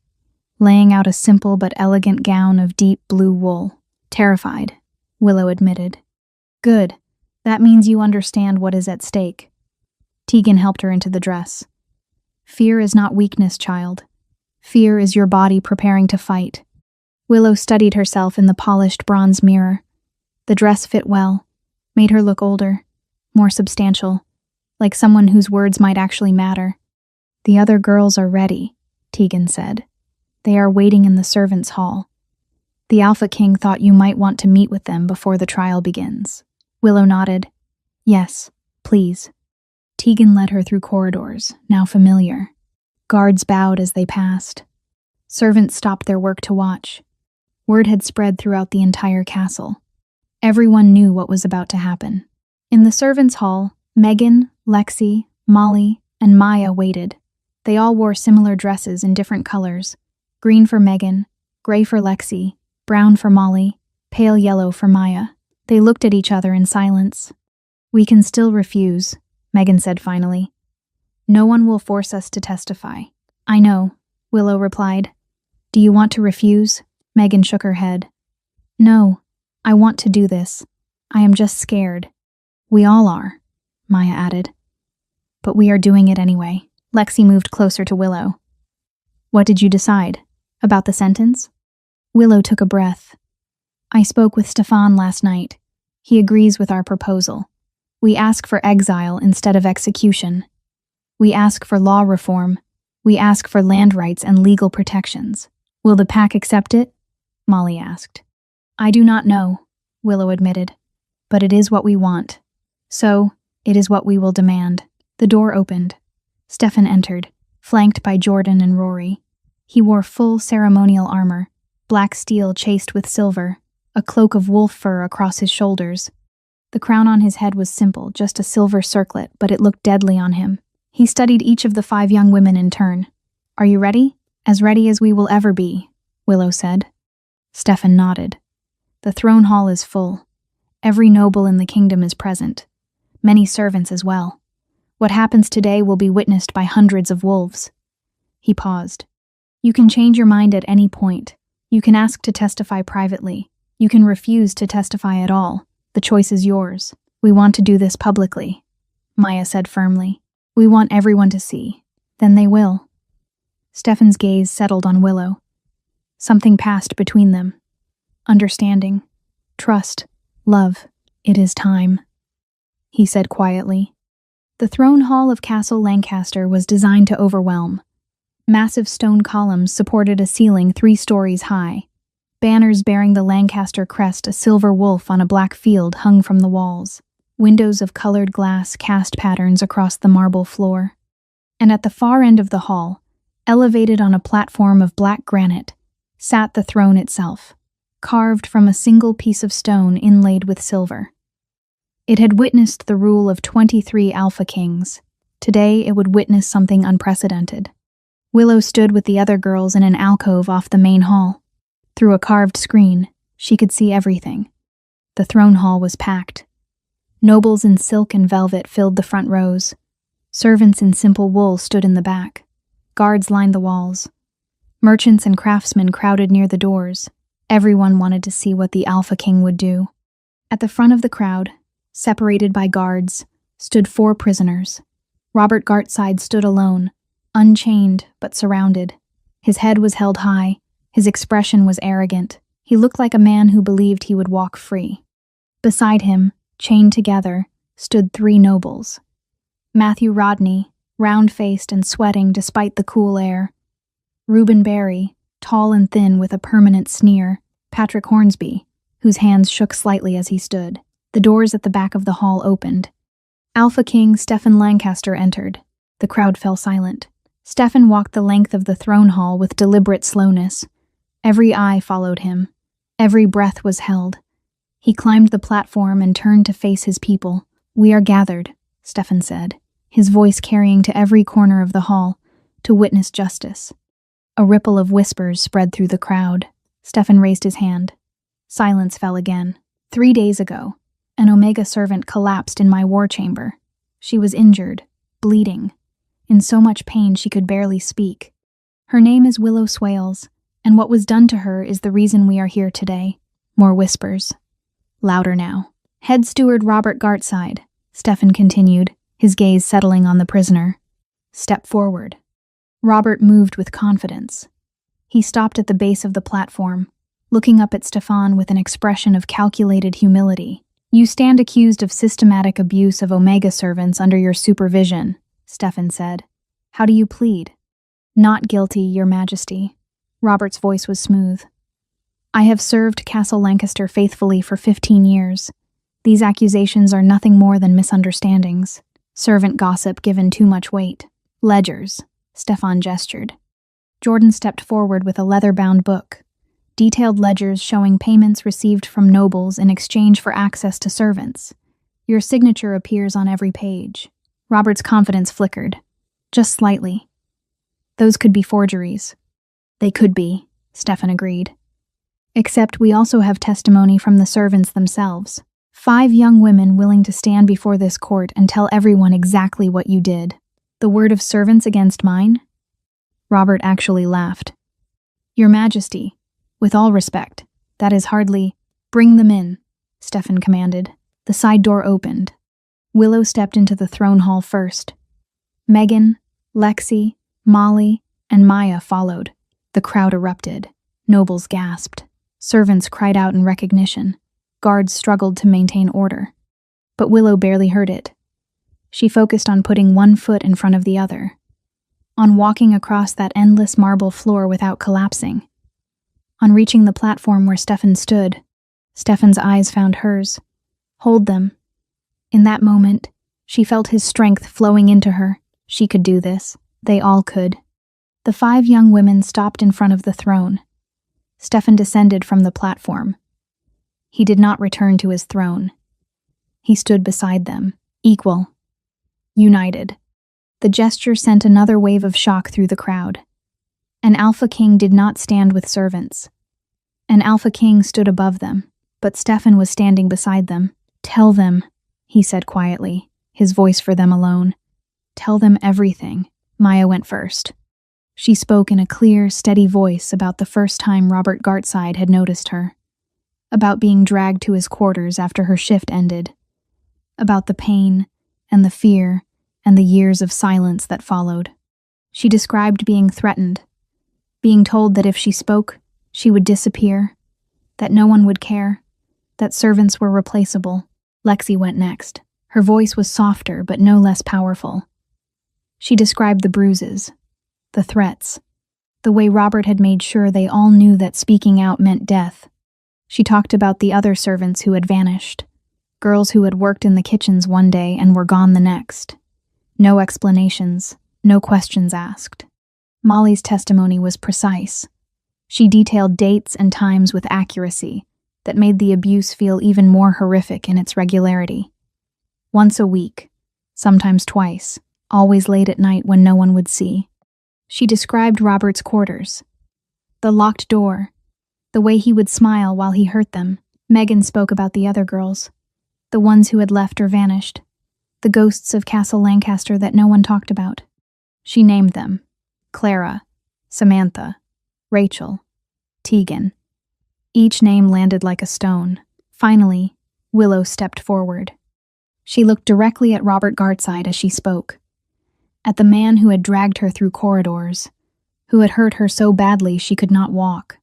laying out a simple but elegant gown of deep blue wool. Terrified, Willow admitted. Good. That means you understand what is at stake. Tegan helped her into the dress. Fear is not weakness, child. Fear is your body preparing to fight. Willow studied herself in the polished bronze mirror. The dress fit well, made her look older, more substantial, like someone whose words might actually matter. The other girls are ready, Tegan said. They are waiting in the servants' hall. The Alpha King thought you might want to meet with them before the trial begins. Willow nodded. Yes, please. Tegan led her through corridors, now familiar. Guards bowed as they passed. Servants stopped their work to watch. Word had spread throughout the entire castle. Everyone knew what was about to happen. In the servants' hall, Megan, Lexi, Molly, and Maya waited. They all wore similar dresses in different colors. Green for Megan, gray for Lexi, brown for Molly, pale yellow for Maya. They looked at each other in silence. We can still refuse, Megan said finally. No one will force us to testify. I know, Willow replied. Do you want to refuse? Megan shook her head. No, I want to do this. I am just scared. We all are, Maya added. But we are doing it anyway. Lexi moved closer to Willow. What did you decide? About the sentence? Willow took a breath. I spoke with Stefan last night. He agrees with our proposal. We ask for exile instead of execution. We ask for law reform. We ask for land rights and legal protections. Will the pack accept it? Molly asked. I do not know, Willow admitted. But it is what we want. So, it is what we will demand. The door opened. Stefan entered, flanked by Jordan and Rory. He wore full ceremonial armor, black steel chased with silver, a cloak of wolf fur across his shoulders. The crown on his head was simple, just a silver circlet, but it looked deadly on him. He studied each of the 5 young women in turn. Are you ready? As ready as we will ever be, Willow said. Stefan nodded. The throne hall is full. Every noble in the kingdom is present. Many servants as well. What happens today will be witnessed by hundreds of wolves. He paused. You can change your mind at any point. You can ask to testify privately. You can refuse to testify at all. The choice is yours. We want to do this publicly, Maya said firmly. We want everyone to see. Then they will. Stefan's gaze settled on Willow. Something passed between them. Understanding. Trust. Love. It is time, he said quietly. The throne hall of Castle Lancaster was designed to overwhelm. Massive stone columns supported a ceiling 3 stories high. Banners bearing the Lancaster crest, a silver wolf on a black field, hung from the walls. Windows of colored glass cast patterns across the marble floor. And at the far end of the hall, elevated on a platform of black granite, sat the throne itself, carved from a single piece of stone inlaid with silver. It had witnessed the rule of 23 Alpha Kings. Today it would witness something unprecedented. Willow stood with the other girls in an alcove off the main hall. Through a carved screen, she could see everything. The throne hall was packed. Nobles in silk and velvet filled the front rows. Servants in simple wool stood in the back. Guards lined the walls. Merchants and craftsmen crowded near the doors. Everyone wanted to see what the Alpha King would do. At the front of the crowd, separated by guards, stood 4 prisoners. Robert Gartside stood alone, unchained but surrounded. His head was held high. His expression was arrogant. He looked like a man who believed he would walk free. Beside him, chained together, stood 3 nobles. Matthew Rodney, round-faced and sweating despite the cool air. Reuben Barry, tall and thin with a permanent sneer. Patrick Hornsby, whose hands shook slightly as he stood. The doors at the back of the hall opened. Alpha King Stefan Lancaster entered. The crowd fell silent. Stefan walked the length of the throne hall with deliberate slowness. Every eye followed him. Every breath was held. He climbed the platform and turned to face his people. We are gathered, Stefan said, his voice carrying to every corner of the hall, to witness justice. A ripple of whispers spread through the crowd. Stefan raised his hand. Silence fell again. 3 days ago, an Omega servant collapsed in my war chamber. She was injured, bleeding, in so much pain she could barely speak. Her name is Willow Swales, and what was done to her is the reason we are here today. More whispers. Louder now. Head Steward Robert Gartside, Stefan continued, his gaze settling on the prisoner. Step forward. Robert moved with confidence. He stopped at the base of the platform, looking up at Stefan with an expression of calculated humility. You stand accused of systematic abuse of Omega servants under your supervision, Stefan said. How do you plead? Not guilty, Your Majesty. Robert's voice was smooth. I have served Castle Lancaster faithfully for 15 years. These accusations are nothing more than misunderstandings. Servant gossip given too much weight. Ledgers, Stefan gestured. Jordan stepped forward with a leather-bound book. Detailed ledgers showing payments received from nobles in exchange for access to servants. Your signature appears on every page. Robert's confidence flickered. Just slightly. Those could be forgeries. They could be, Stefan agreed. Except we also have testimony from the servants themselves. 5 young women willing to stand before this court and tell everyone exactly what you did. The word of servants against mine? Robert actually laughed. Your Majesty, with all respect, that is hardly— Bring them in, Stefan commanded. The side door opened. Willow stepped into the throne hall first. Megan, Lexi, Molly, and Maya followed. The crowd erupted. Nobles gasped. Servants cried out in recognition. Guards struggled to maintain order. But Willow barely heard it. She focused on putting one foot in front of the other, on walking across that endless marble floor without collapsing, on reaching the platform where Stefan stood. Stefan's eyes found hers. Hold them. In that moment, she felt his strength flowing into her. She could do this. They all could. The 5 young women stopped in front of the throne. Stefan descended from the platform. He did not return to his throne. He stood beside them, equal, united. The gesture sent another wave of shock through the crowd. An Alpha King did not stand with servants. An Alpha King stood above them, but Stefan was standing beside them. Tell them, he said quietly, his voice for them alone. Tell them everything. Maya went first. She spoke in a clear, steady voice about the first time Robert Gartside had noticed her, about being dragged to his quarters after her shift ended, about the pain and the fear and the years of silence that followed. She described being threatened, being told that if she spoke, she would disappear, that no one would care, that servants were replaceable. Lexi went next. Her voice was softer but no less powerful. She described the bruises, the threats, the way Robert had made sure they all knew that speaking out meant death. She talked about the other servants who had vanished, girls who had worked in the kitchens one day and were gone the next. No explanations, no questions asked. Molly's testimony was precise. She detailed dates and times with accuracy that made the abuse feel even more horrific in its regularity. Once a week, sometimes twice, always late at night when no one would see. She described Robert's quarters, the locked door, the way he would smile while he hurt them. Megan spoke about the other girls, the ones who had left or vanished, the ghosts of Castle Lancaster that no one talked about. She named them: Clara, Samantha, Rachel, Tegan. Each name landed like a stone. Finally, Willow stepped forward. She looked directly at Robert Gartside as she spoke, at the man who had dragged her through corridors, who had hurt her so badly she could not walk.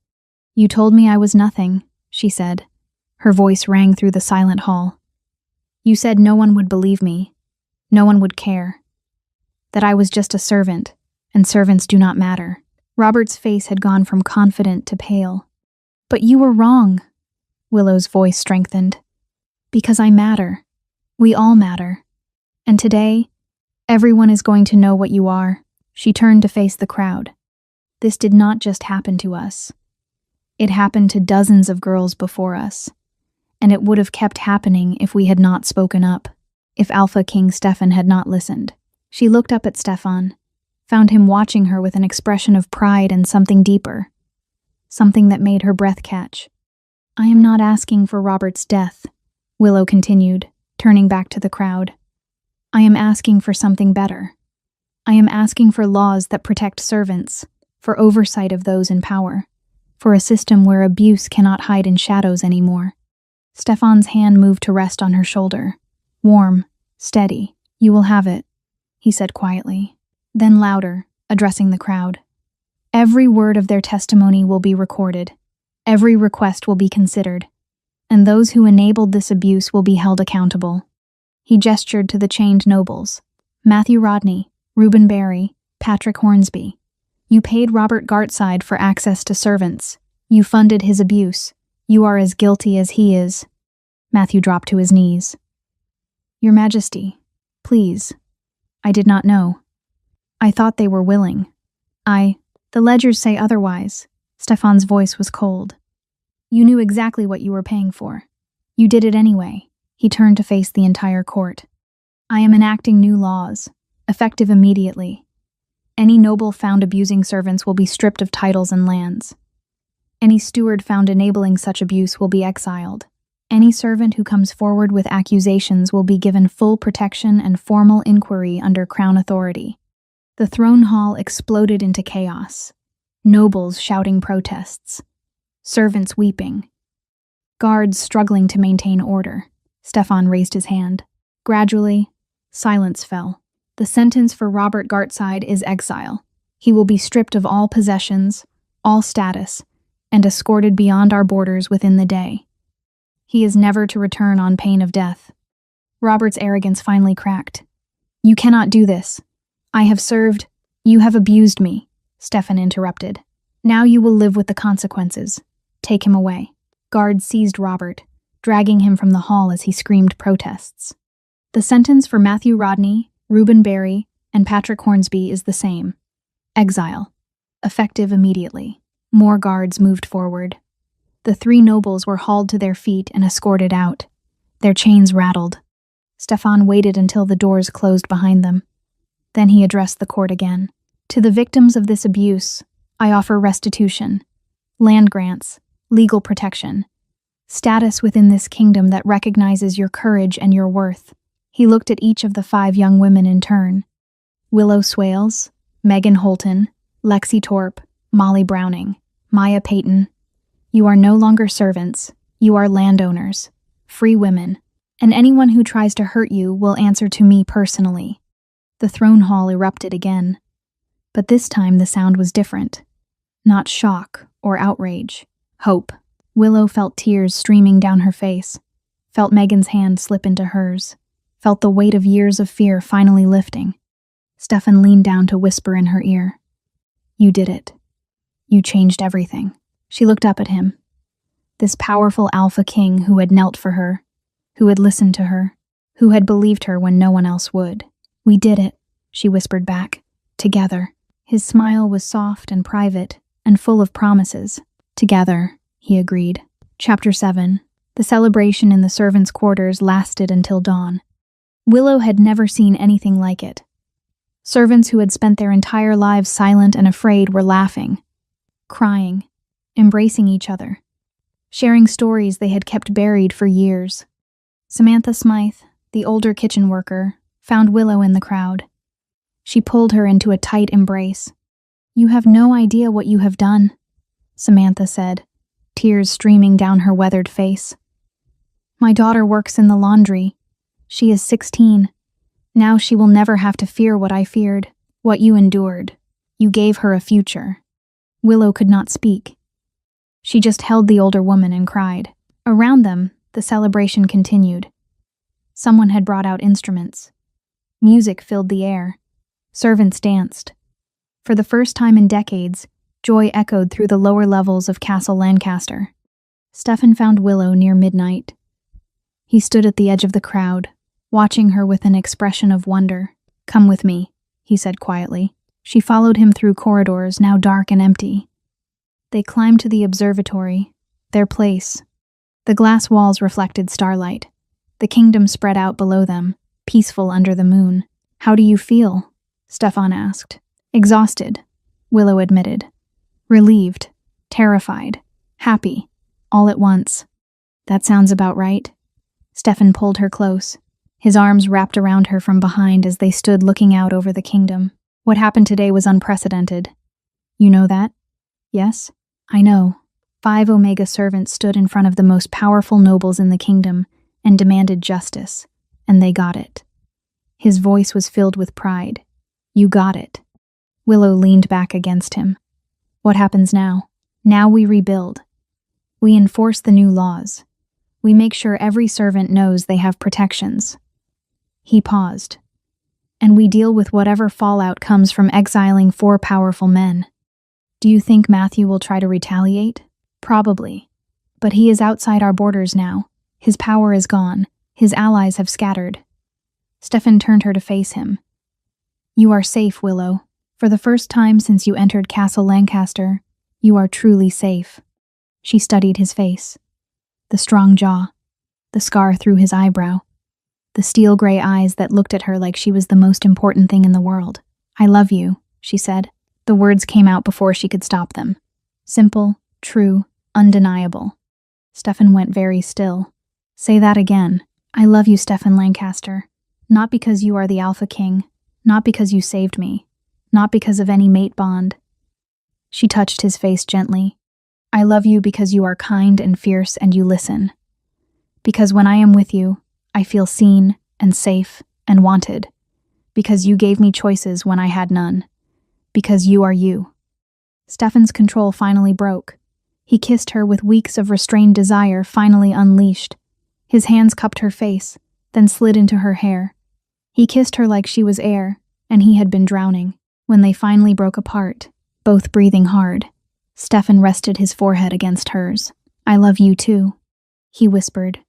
You told me I was nothing, she said. Her voice rang through the silent hall. You said no one would believe me, no one would care, that I was just a servant, and servants do not matter. Robert's face had gone from confident to pale. But you were wrong, Willow's voice strengthened. Because I matter. We all matter. And today, everyone is going to know what you are. She turned to face the crowd. This did not just happen to us. It happened to dozens of girls before us. And it would have kept happening if we had not spoken up, if Alpha King Stefan had not listened. She looked up at Stefan, found him watching her with an expression of pride and something deeper, something that made her breath catch. I am not asking for Robert's death, Willow continued, turning back to the crowd. I am asking for something better. I am asking for laws that protect servants, for oversight of those in power, for a system where abuse cannot hide in shadows anymore. Stefan's hand moved to rest on her shoulder. Warm, steady. You will have it, he said quietly. Then louder, addressing the crowd. Every word of their testimony will be recorded. Every request will be considered. And those who enabled this abuse will be held accountable. He gestured to the chained nobles. Matthew Rodney, Reuben Barry, Patrick Hornsby. You paid Robert Gartside for access to servants. You funded his abuse. You are as guilty as he is." Matthew dropped to his knees. "Your Majesty, please. I did not know. I thought they were willing. The ledgers say otherwise." Stefan's voice was cold. "You knew exactly what you were paying for. You did it anyway." He turned to face the entire court. "I am enacting new laws, effective immediately. Any noble found abusing servants will be stripped of titles and lands. Any steward found enabling such abuse will be exiled. Any servant who comes forward with accusations will be given full protection and formal inquiry under Crown authority." The throne hall exploded into chaos. Nobles shouting protests. Servants weeping. Guards struggling to maintain order. Stefan raised his hand. Gradually, silence fell. "The sentence for Robert Gartside is exile. He will be stripped of all possessions, all status, and escorted beyond our borders within the day. He is never to return on pain of death." Robert's arrogance finally cracked. "You cannot do this. I have served. You have abused me," Stefan interrupted. "Now you will live with the consequences. Take him away." Guards seized Robert, dragging him from the hall as he screamed protests. "The sentence for Matthew Rodney, Reuben Barry, and Patrick Hornsby is the same. Exile. Effective immediately." More guards moved forward. The three nobles were hauled to their feet and escorted out. Their chains rattled. Stefan waited until the doors closed behind them. Then he addressed the court again. "To the victims of this abuse, I offer restitution, land grants, legal protection, status within this kingdom that recognizes your courage and your worth." He looked at each of the 5 young women in turn. Willow Swales, Megan Holton, Lexi Torp, Molly Browning, Maya Payton. You are no longer servants. You are landowners, free women, and anyone who tries to hurt you will answer to me personally. The throne hall erupted again, but this time the sound was different. Not shock or outrage, hope. Willow felt tears streaming down her face, felt Megan's hand slip into hers, felt the weight of years of fear finally lifting. Stefan leaned down to whisper in her ear, "You did it. You changed everything." She looked up at him. This powerful alpha king who had knelt for her, who had listened to her, who had believed her when no one else would. "We did it," she whispered back, "together." His smile was soft and private and full of promises. "Together," he agreed. Chapter 7. The celebration in the servants' quarters lasted until dawn. Willow had never seen anything like it. Servants who had spent their entire lives silent and afraid were laughing, crying, embracing each other, sharing stories they had kept buried for years. Samantha Smythe, the older kitchen worker, found Willow in the crowd. She pulled her into a tight embrace. "You have no idea what you have done," Samantha said, tears streaming down her weathered face. "My daughter works in the laundry. She is 16. Now she will never have to fear what I feared, what you endured. You gave her a future." Willow could not speak. She just held the older woman and cried. Around them, the celebration continued. Someone had brought out instruments. Music filled the air. Servants danced. For the first time in decades, joy echoed through the lower levels of Castle Lancaster. Stefan found Willow near midnight. He stood at the edge of the crowd, watching her with an expression of wonder. "Come with me," he said quietly. She followed him through corridors now dark and empty. They climbed to the observatory, their place. The glass walls reflected starlight. The kingdom spread out below them, peaceful under the moon. "How do you feel?" Stefan asked. "Exhausted," Willow admitted. "Relieved, terrified, happy, all at once." "That sounds about right." Stefan pulled her close, his arms wrapped around her from behind as they stood looking out over the kingdom. "What happened today was unprecedented. You know that?" "Yes, I know." 5 Omega servants stood in front of the most powerful nobles in the kingdom and demanded justice, and they got it. His voice was filled with pride. "You got it." Willow leaned back against him. "What happens now? Now we rebuild. We enforce the new laws. We make sure every servant knows they have protections." He paused. "And we deal with whatever fallout comes from exiling 4 powerful men." "Do you think Matthew will try to retaliate?" Probably. But he is outside our borders now. His power is gone. His allies have scattered. Stefan turned her to face him. You are safe, Willow. For the first time since you entered Castle Lancaster, you are truly safe. She studied his face. The strong jaw, the scar through his eyebrow, the steel-gray eyes that looked at her like she was the most important thing in the world. I love you, she said. The words came out before she could stop them. Simple, true, undeniable. Stefan went very still. Say that again. I love you, Stefan Lancaster. Not because you are the Alpha King, not because you saved me, not because of any mate bond. She touched his face gently. I love you because you are kind and fierce and you listen. Because when I am with you, I feel seen and safe and wanted. Because you gave me choices when I had none. Because you are you. Stefan's control finally broke. He kissed her with weeks of restrained desire finally unleashed. His hands cupped her face, then slid into her hair. He kissed her like she was air, and he had been drowning. When they finally broke apart, both breathing hard, Stefan rested his forehead against hers. I love you too, he whispered.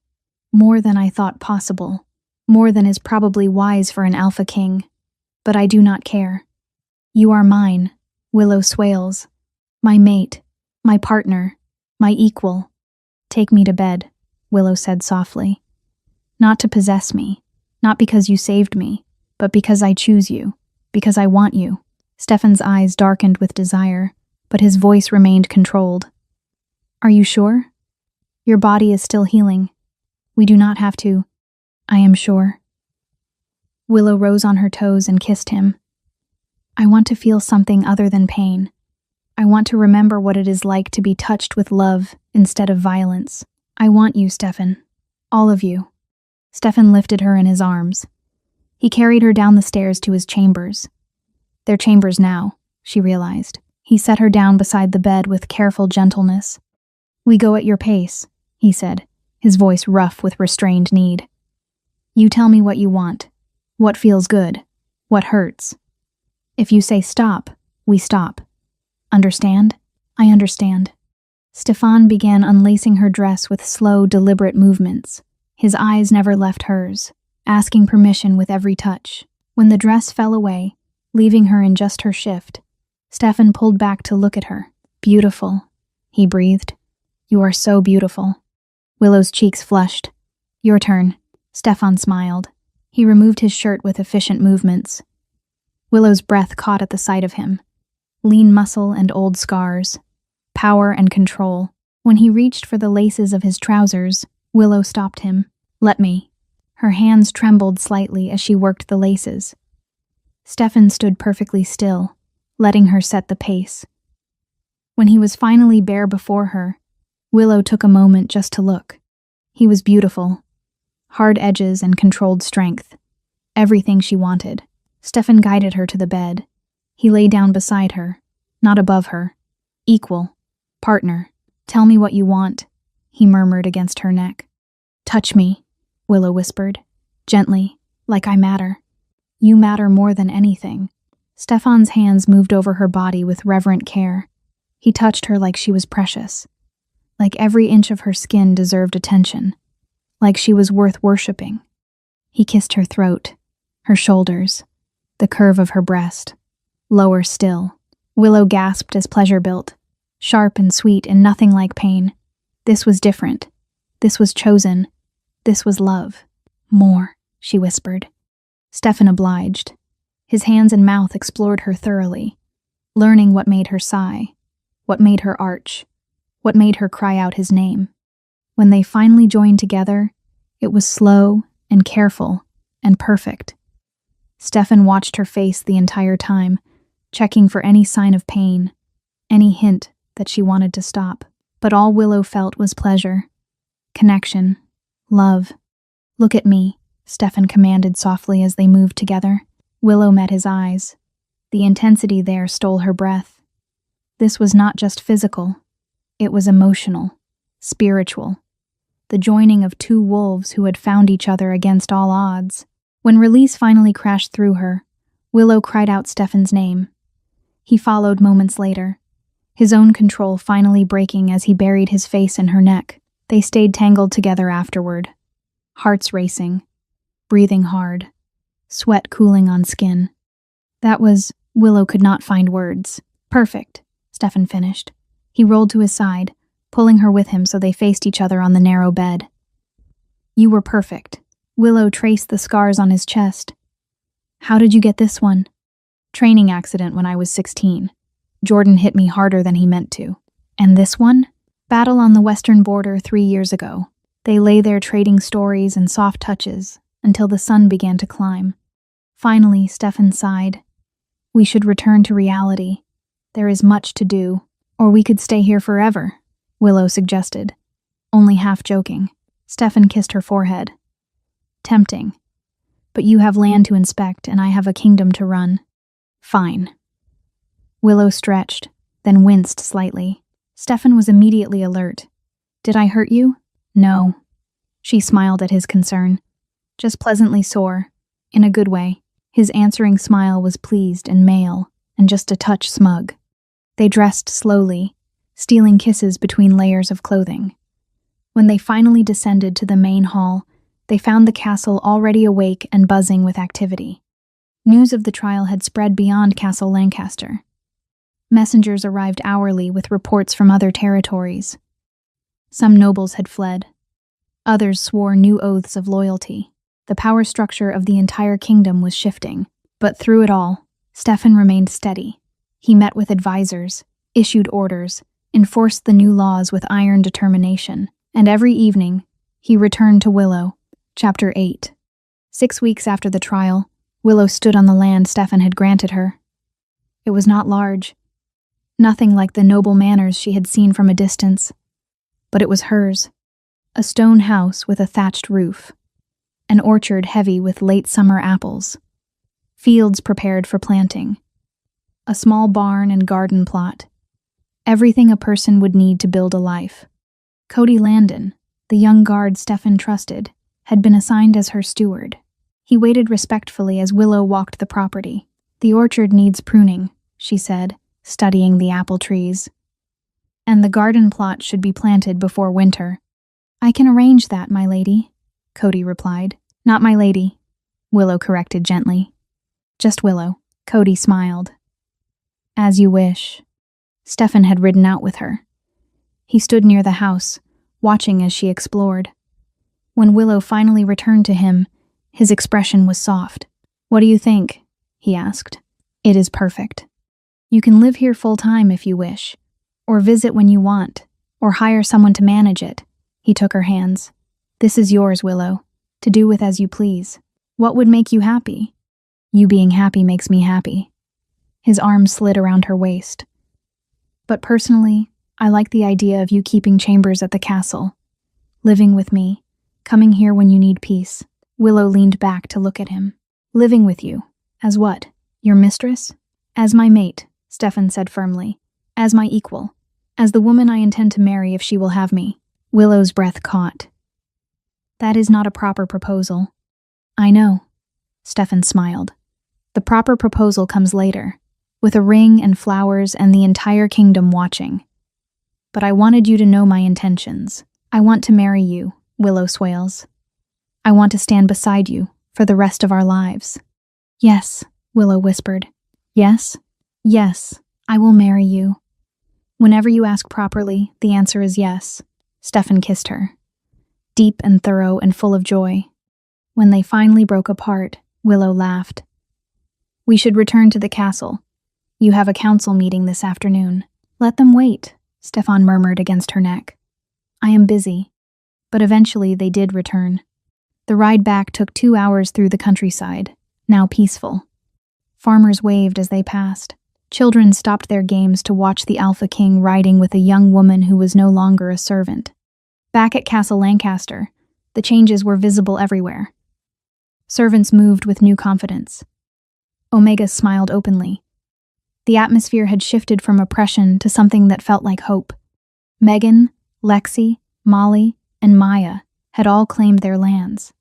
More than I thought possible. More than is probably wise for an Alpha King. But I do not care. You are mine, Willow Swales. My mate, my partner, my equal. Take me to bed, Willow said softly. Not to possess me, not because you saved me, but because I choose you, because I want you. Stefan's eyes darkened with desire, but his voice remained controlled. Are you sure? Your body is still healing. We do not have to. I am sure. Willow rose on her toes and kissed him. I want to feel something other than pain. I want to remember what it is like to be touched with love instead of violence. I want you, Stefan. All of you. Stefan lifted her in his arms. He carried her down the stairs to his chambers. Their chambers now, she realized. He set her down beside the bed with careful gentleness. We go at your pace, he said, his voice rough with restrained need. You tell me what you want, what feels good, what hurts. If you say stop, we stop. Understand? I understand. Stefan began unlacing her dress with slow, deliberate movements. His eyes never left hers, asking permission with every touch. When the dress fell away, leaving her in just her shift, Stefan pulled back to look at her. Beautiful, he breathed. You are so beautiful. Willow's cheeks flushed. Your turn. Stefan smiled. He removed his shirt with efficient movements. Willow's breath caught at the sight of him. Lean muscle and old scars. Power and control. When he reached for the laces of his trousers, Willow stopped him. Let me. Her hands trembled slightly as she worked the laces. Stefan stood perfectly still, letting her set the pace. When he was finally bare before her, Willow took a moment just to look. He was beautiful. Hard edges and controlled strength. Everything she wanted. Stefan guided her to the bed. He lay down beside her, not above her. Equal. Partner. Tell me what you want, he murmured against her neck. Touch me, Willow whispered, gently, like I matter. You matter more than anything. Stefan's hands moved over her body with reverent care. He touched her like she was precious. Like every inch of her skin deserved attention. Like she was worth worshipping. He kissed her throat, her shoulders, the curve of her breast. Lower still. Willow gasped as pleasure built. Sharp and sweet and nothing like pain. This was different. This was chosen. This was love. More, she whispered. Stefan obliged. His hands and mouth explored her thoroughly, learning what made her sigh, what made her arch, what made her cry out his name. When they finally joined together, it was slow and careful and perfect. Stefan watched her face the entire time, checking for any sign of pain, any hint that she wanted to stop. But all Willow felt was pleasure, connection, love. Look at me, Stefan commanded softly as they moved together. Willow met his eyes. The intensity there stole her breath. This was not just physical. It was emotional, spiritual. The joining of two wolves who had found each other against all odds. When release finally crashed through her, Willow cried out Stefan's name. He followed moments later. his own control finally breaking as he buried his face in her neck. They stayed tangled together afterward, hearts racing, breathing hard, sweat cooling on skin. Willow could not find words. Perfect, Stefan finished. He rolled to his side, pulling her with him so they faced each other on the narrow bed. You were perfect. Willow traced the scars on his chest. How did you get this one? Training accident when I was 16. Jordan hit me harder than he meant to. And this one? Battle on the western border 3 years ago. They lay there trading stories and soft touches until the sun began to climb. Finally, Stefan sighed. We should return to reality. There is much to do. Or we could stay here forever, Willow suggested. Only half joking. Stefan kissed her forehead. Tempting. But you have land to inspect and I have a kingdom to run. Fine. Willow stretched, then winced slightly. Stefan was immediately alert. Did I hurt you? No. She smiled at his concern. Just pleasantly sore. In a good way. His answering smile was pleased and male, and just a touch smug. They dressed slowly, stealing kisses between layers of clothing. When they finally descended to the main hall, they found the castle already awake and buzzing with activity. News of the trial had spread beyond Castle Lancaster. Messengers arrived hourly with reports from other territories. Some nobles had fled. Others swore new oaths of loyalty. The power structure of the entire kingdom was shifting. But through it all, Stefan remained steady. He met with advisors, issued orders, enforced the new laws with iron determination, and every evening, he returned to Willow. Chapter 8. 6 weeks after the trial, Willow stood on the land Stefan had granted her. It was not large. Nothing like the noble manors she had seen from a distance. But it was hers. A stone house with a thatched roof. An orchard heavy with late summer apples. Fields prepared for planting. A small barn and garden plot. Everything a person would need to build a life. Cody Landon, the young guard Stefan trusted, had been assigned as her steward. He waited respectfully as Willow walked the property. The orchard needs pruning, she said, studying the apple trees. And the garden plot should be planted before winter. I can arrange that, my lady, Cody replied. Not my lady, Willow corrected gently. Just Willow, Cody smiled. As you wish. Stefan had ridden out with her. He stood near the house, watching as she explored. When Willow finally returned to him, his expression was soft. What do you think? He asked. It is perfect. You can live here full-time if you wish, or visit when you want, or hire someone to manage it. He took her hands. This is yours, Willow, to do with as you please. What would make you happy? You being happy makes me happy. His arm slid around her waist. But personally, I like the idea of you keeping chambers at the castle, living with me, coming here when you need peace. Willow leaned back to look at him. Living with you. As what? Your mistress? As my mate, Stefan said firmly. As my equal. As the woman I intend to marry if she will have me. Willow's breath caught. That is not a proper proposal. I know. Stefan smiled. The proper proposal comes later, with a ring and flowers and the entire kingdom watching. But I wanted you to know my intentions. I want to marry you, Willow Swales. I want to stand beside you for the rest of our lives. Yes, Willow whispered. Yes? Yes, I will marry you. Whenever you ask properly, the answer is yes. Stefan kissed her. Deep and thorough and full of joy. When they finally broke apart, Willow laughed. We should return to the castle. You have a council meeting this afternoon. Let them wait, Stefan murmured against her neck. I am busy. But eventually they did return. The ride back took 2 hours through the countryside, now peaceful. Farmers waved as they passed. Children stopped their games to watch the Alpha King riding with a young woman who was no longer a servant. Back at Castle Lancaster, the changes were visible everywhere. Servants moved with new confidence. Omega smiled openly. The atmosphere had shifted from oppression to something that felt like hope. Megan, Lexi, Molly, and Maya had all claimed their lands.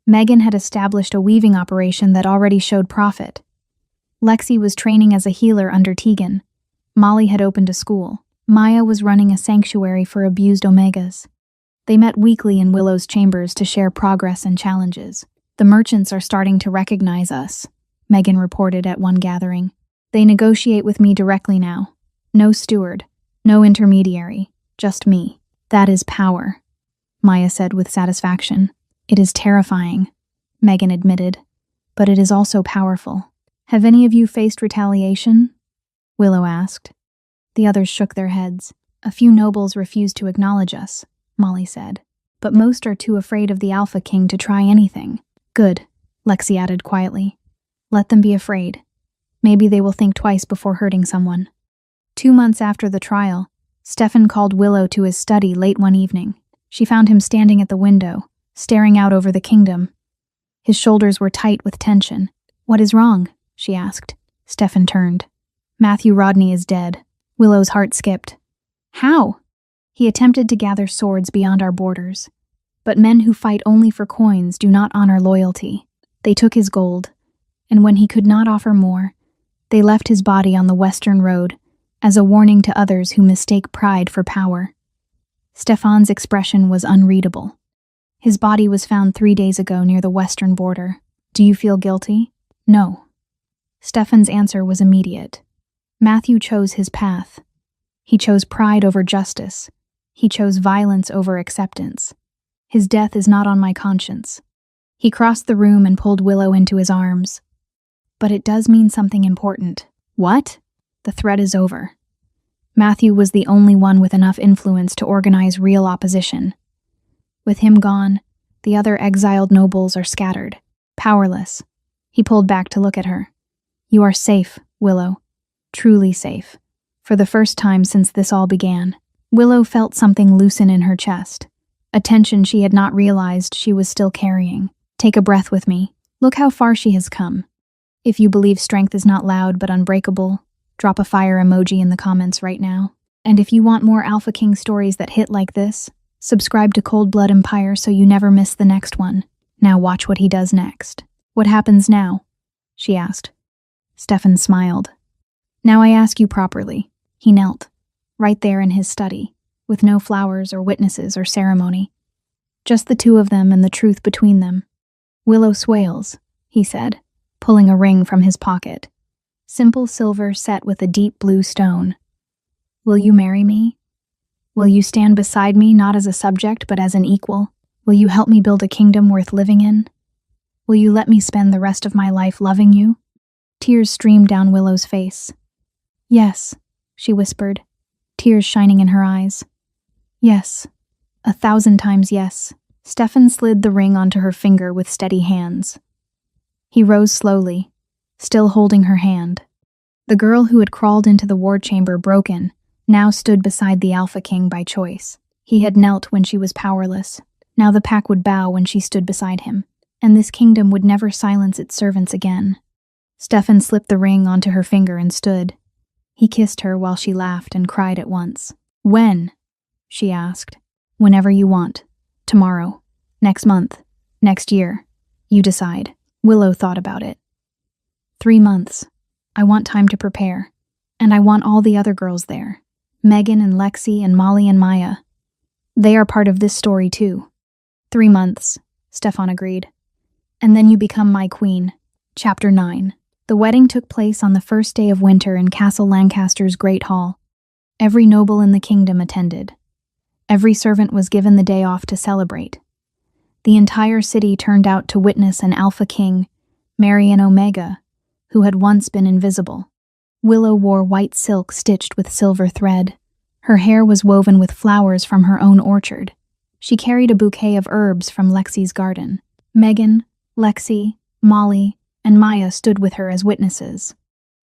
Megan had established a weaving operation that already showed profit. Lexi was training as a healer under Tegan. Molly had opened a school. Maya was running a sanctuary for abused Omegas. They met weekly in Willow's chambers to share progress and challenges. "The merchants are starting to recognize us," Megan reported at one gathering. "They negotiate with me directly now. No steward, no intermediary, just me. That is power," Maya said with satisfaction. "It is terrifying," Megan admitted, "but it is also powerful." "Have any of you faced retaliation?" Willow asked. The others shook their heads. "A few nobles refuse to acknowledge us," Molly said, "but most are too afraid of the Alpha King to try anything." "Good," Lexi added quietly. "Let them be afraid. Maybe they will think twice before hurting someone." 2 months after the trial, Stefan called Willow to his study late one evening. She found him standing at the window, staring out over the kingdom. His shoulders were tight with tension. "What is wrong?" she asked. Stefan turned. "Matthew Rodney is dead." Willow's heart skipped. "How?" "He attempted to gather swords beyond our borders. But men who fight only for coins do not honor loyalty. They took his gold, and when he could not offer more, they left his body on the Western Road as a warning to others who mistake pride for power." Stefan's expression was unreadable. "His body was found 3 days ago near the western border. Do you feel guilty?" "No." Stefan's answer was immediate. Matthew chose his path. He chose pride over justice. He chose violence over acceptance. His death is not on my conscience. He crossed the room and pulled Willow into his arms. "But it does mean something important." "What?" "The threat is over. Matthew was the only one with enough influence to organize real opposition. With him gone, the other exiled nobles are scattered, powerless." He pulled back to look at her. "You are safe, Willow. Truly safe. For the first time since this all began." Willow felt something loosen in her chest, a tension she had not realized she was still carrying. "Take a breath with me. Look how far she has come. If you believe strength is not loud but unbreakable, drop a fire emoji in the comments right now. And if you want more Alpha King stories that hit like this, subscribe to Cold Blood Empire so you never miss the next one. Now watch what he does next." "What happens now?" she asked. Stefan smiled. "Now I ask you properly." He knelt, right there in his study, with no flowers or witnesses or ceremony. Just the two of them and the truth between them. "Willow Swales," he said, pulling a ring from his pocket. Simple silver set with a deep blue stone. "Will you marry me? Will you stand beside me not as a subject but as an equal? Will you help me build a kingdom worth living in? Will you let me spend the rest of my life loving you?" Tears streamed down Willow's face. "Yes," she whispered, tears shining in her eyes. "Yes, 1,000 times yes." Stefan slid the ring onto her finger with steady hands. He rose slowly, still holding her hand. The girl who had crawled into the ward chamber broken now stood beside the Alpha King by choice. He had knelt when she was powerless. Now the pack would bow when she stood beside him, and this kingdom would never silence its servants again. Stefan slipped the ring onto her finger and stood. He kissed her while she laughed and cried at once. "When?" she asked. "Whenever you want. Tomorrow. Next month. Next year. You decide." Willow thought about it. 3 months. I want time to prepare. And I want all the other girls there. Megan and Lexi and Molly and Maya. They are part of this story too. 3 months, Stefan agreed. And then you become my queen. Chapter 9. The wedding took place on the first day of winter in Castle Lancaster's Great Hall. Every noble in the kingdom attended. Every servant was given the day off to celebrate. The entire city turned out to witness an Alpha King, marry an Omega, who had once been invisible. Willow wore white silk stitched with silver thread. Her hair was woven with flowers from her own orchard. She carried a bouquet of herbs from Lexi's garden. Megan, Lexi, Molly, and Maya stood with her as witnesses.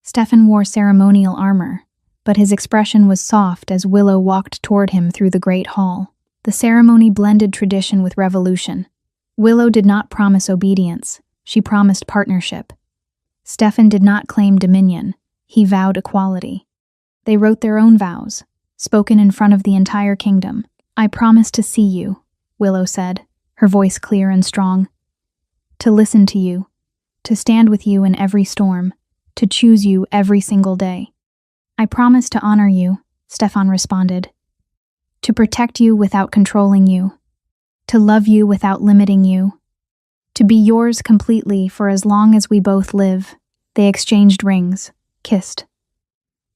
Stefan wore ceremonial armor, but his expression was soft as Willow walked toward him through the great hall. The ceremony blended tradition with revolution. Willow did not promise obedience, she promised partnership. Stefan did not claim dominion, he vowed equality. They wrote their own vows, spoken in front of the entire kingdom. "I promise to see you," Willow said, her voice clear and strong. "To listen to you, to stand with you in every storm, to choose you every single day. I promise to honor you, Stefan responded. To protect you without controlling you. To love you without limiting you. To be yours completely for as long as we both live. They exchanged rings, kissed.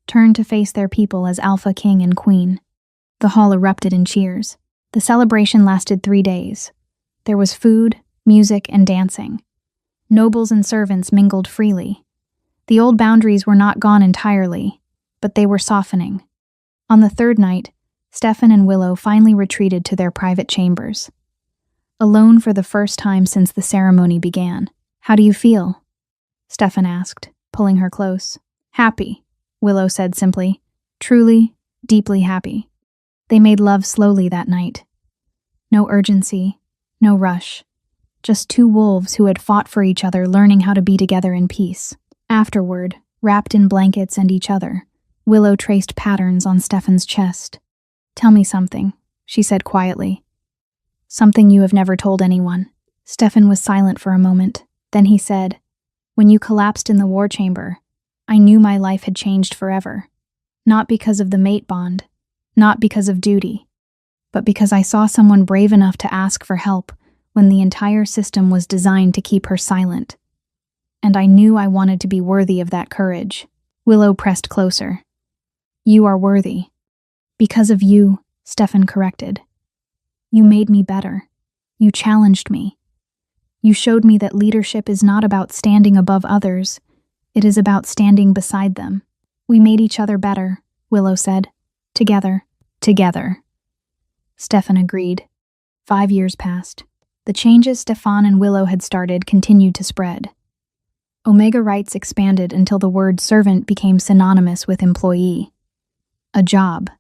Turned to face their people as Alpha King and Queen. The hall erupted in cheers. The celebration lasted 3 days. There was food, music, and dancing. Nobles and servants mingled freely. The old boundaries were not gone entirely, but they were softening. On the 3rd night, Stefan and Willow finally retreated to their private chambers. Alone for the first time since the ceremony began. How do you feel? Stefan asked, pulling her close. Happy, Willow said simply. Truly, deeply happy. They made love slowly that night. No urgency, no rush. Just 2 wolves who had fought for each other learning how to be together in peace. Afterward, wrapped in blankets and each other, Willow traced patterns on Stefan's chest. Tell me something, she said quietly. Something you have never told anyone. Stefan was silent for a moment. Then he said, When you collapsed in the war chamber, I knew my life had changed forever. Not because of the mate bond, not because of duty, but because I saw someone brave enough to ask for help when the entire system was designed to keep her silent. And I knew I wanted to be worthy of that courage. Willow pressed closer. You are worthy. Because of you, Stefan corrected. You made me better. You challenged me. You showed me that leadership is not about standing above others. It is about standing beside them. We made each other better, Willow said. Together. Together. Stefan agreed. 5 years passed. The changes Stefan and Willow had started continued to spread. Omega rights expanded until the word servant became synonymous with employee. A job,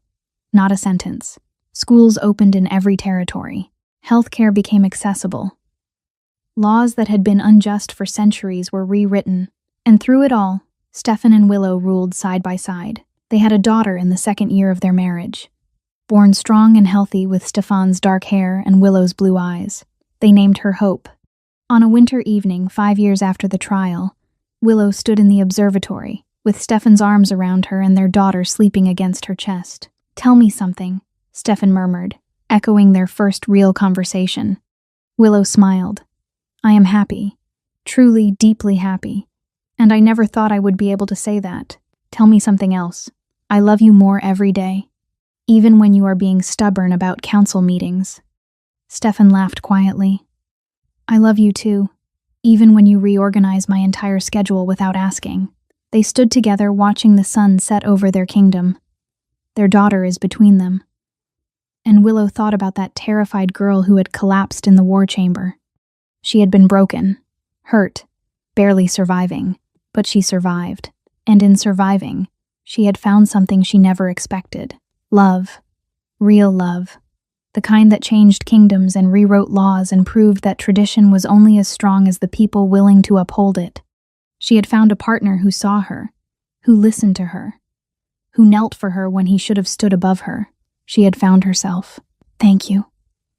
not a sentence. Schools opened in every territory. Healthcare became accessible. Laws that had been unjust for centuries were rewritten. And through it all, Stefan and Willow ruled side by side. They had a daughter in the 2nd year of their marriage. Born strong and healthy with Stefan's dark hair and Willow's blue eyes. They named her Hope. On a winter evening 5 years after the trial, Willow stood in the observatory, with Stefan's arms around her and their daughter sleeping against her chest. Tell me something, Stefan murmured, echoing their first real conversation. Willow smiled. I am happy. Truly, deeply happy. And I never thought I would be able to say that. Tell me something else. I love you more every day. Even when you are being stubborn about council meetings. Stefan laughed quietly. I love you too, even when you reorganize my entire schedule without asking. They stood together watching the sun set over their kingdom. Their daughter is between them. And Willow thought about that terrified girl who had collapsed in the war chamber. She had been broken, hurt, barely surviving, but she survived. And in surviving, she had found something she never expected. Love. Real love. The kind that changed kingdoms and rewrote laws and proved that tradition was only as strong as the people willing to uphold it. She had found a partner who saw her, who listened to her, who knelt for her when he should have stood above her. She had found herself. Thank you,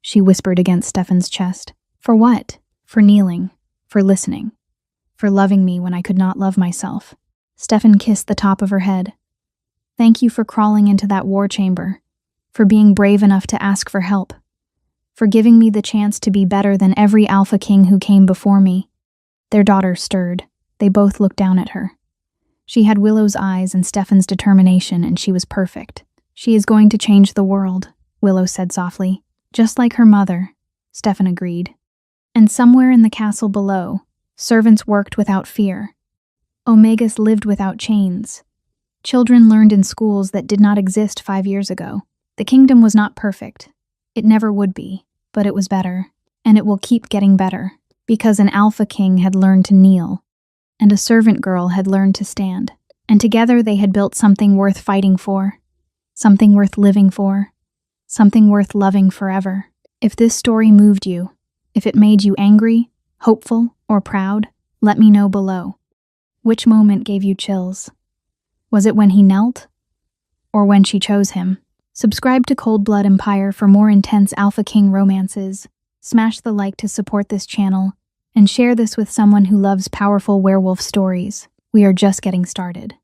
she whispered against Stefan's chest. For what? For kneeling, for listening, for loving me when I could not love myself. Stefan kissed the top of her head. Thank you for crawling into that war chamber, for being brave enough to ask for help, for giving me the chance to be better than every Alpha King who came before me. Their daughter stirred. They both looked down at her. She had Willow's eyes and Stefan's determination, and she was perfect. She is going to change the world, Willow said softly. Just like her mother, Stefan agreed. And somewhere in the castle below, servants worked without fear. Omegas lived without chains. Children learned in schools that did not exist 5 years ago. The kingdom was not perfect. It never would be, but it was better. And it will keep getting better, because an Alpha King had learned to kneel, and a servant girl had learned to stand. And together they had built something worth fighting for, something worth living for, something worth loving forever. If this story moved you, if it made you angry, hopeful, or proud, let me know below. Which moment gave you chills? Was it when he knelt? Or when she chose him? Subscribe to Cold Blood Empire for more intense Alpha King romances. Smash the like to support this channel, and share this with someone who loves powerful werewolf stories. We are just getting started.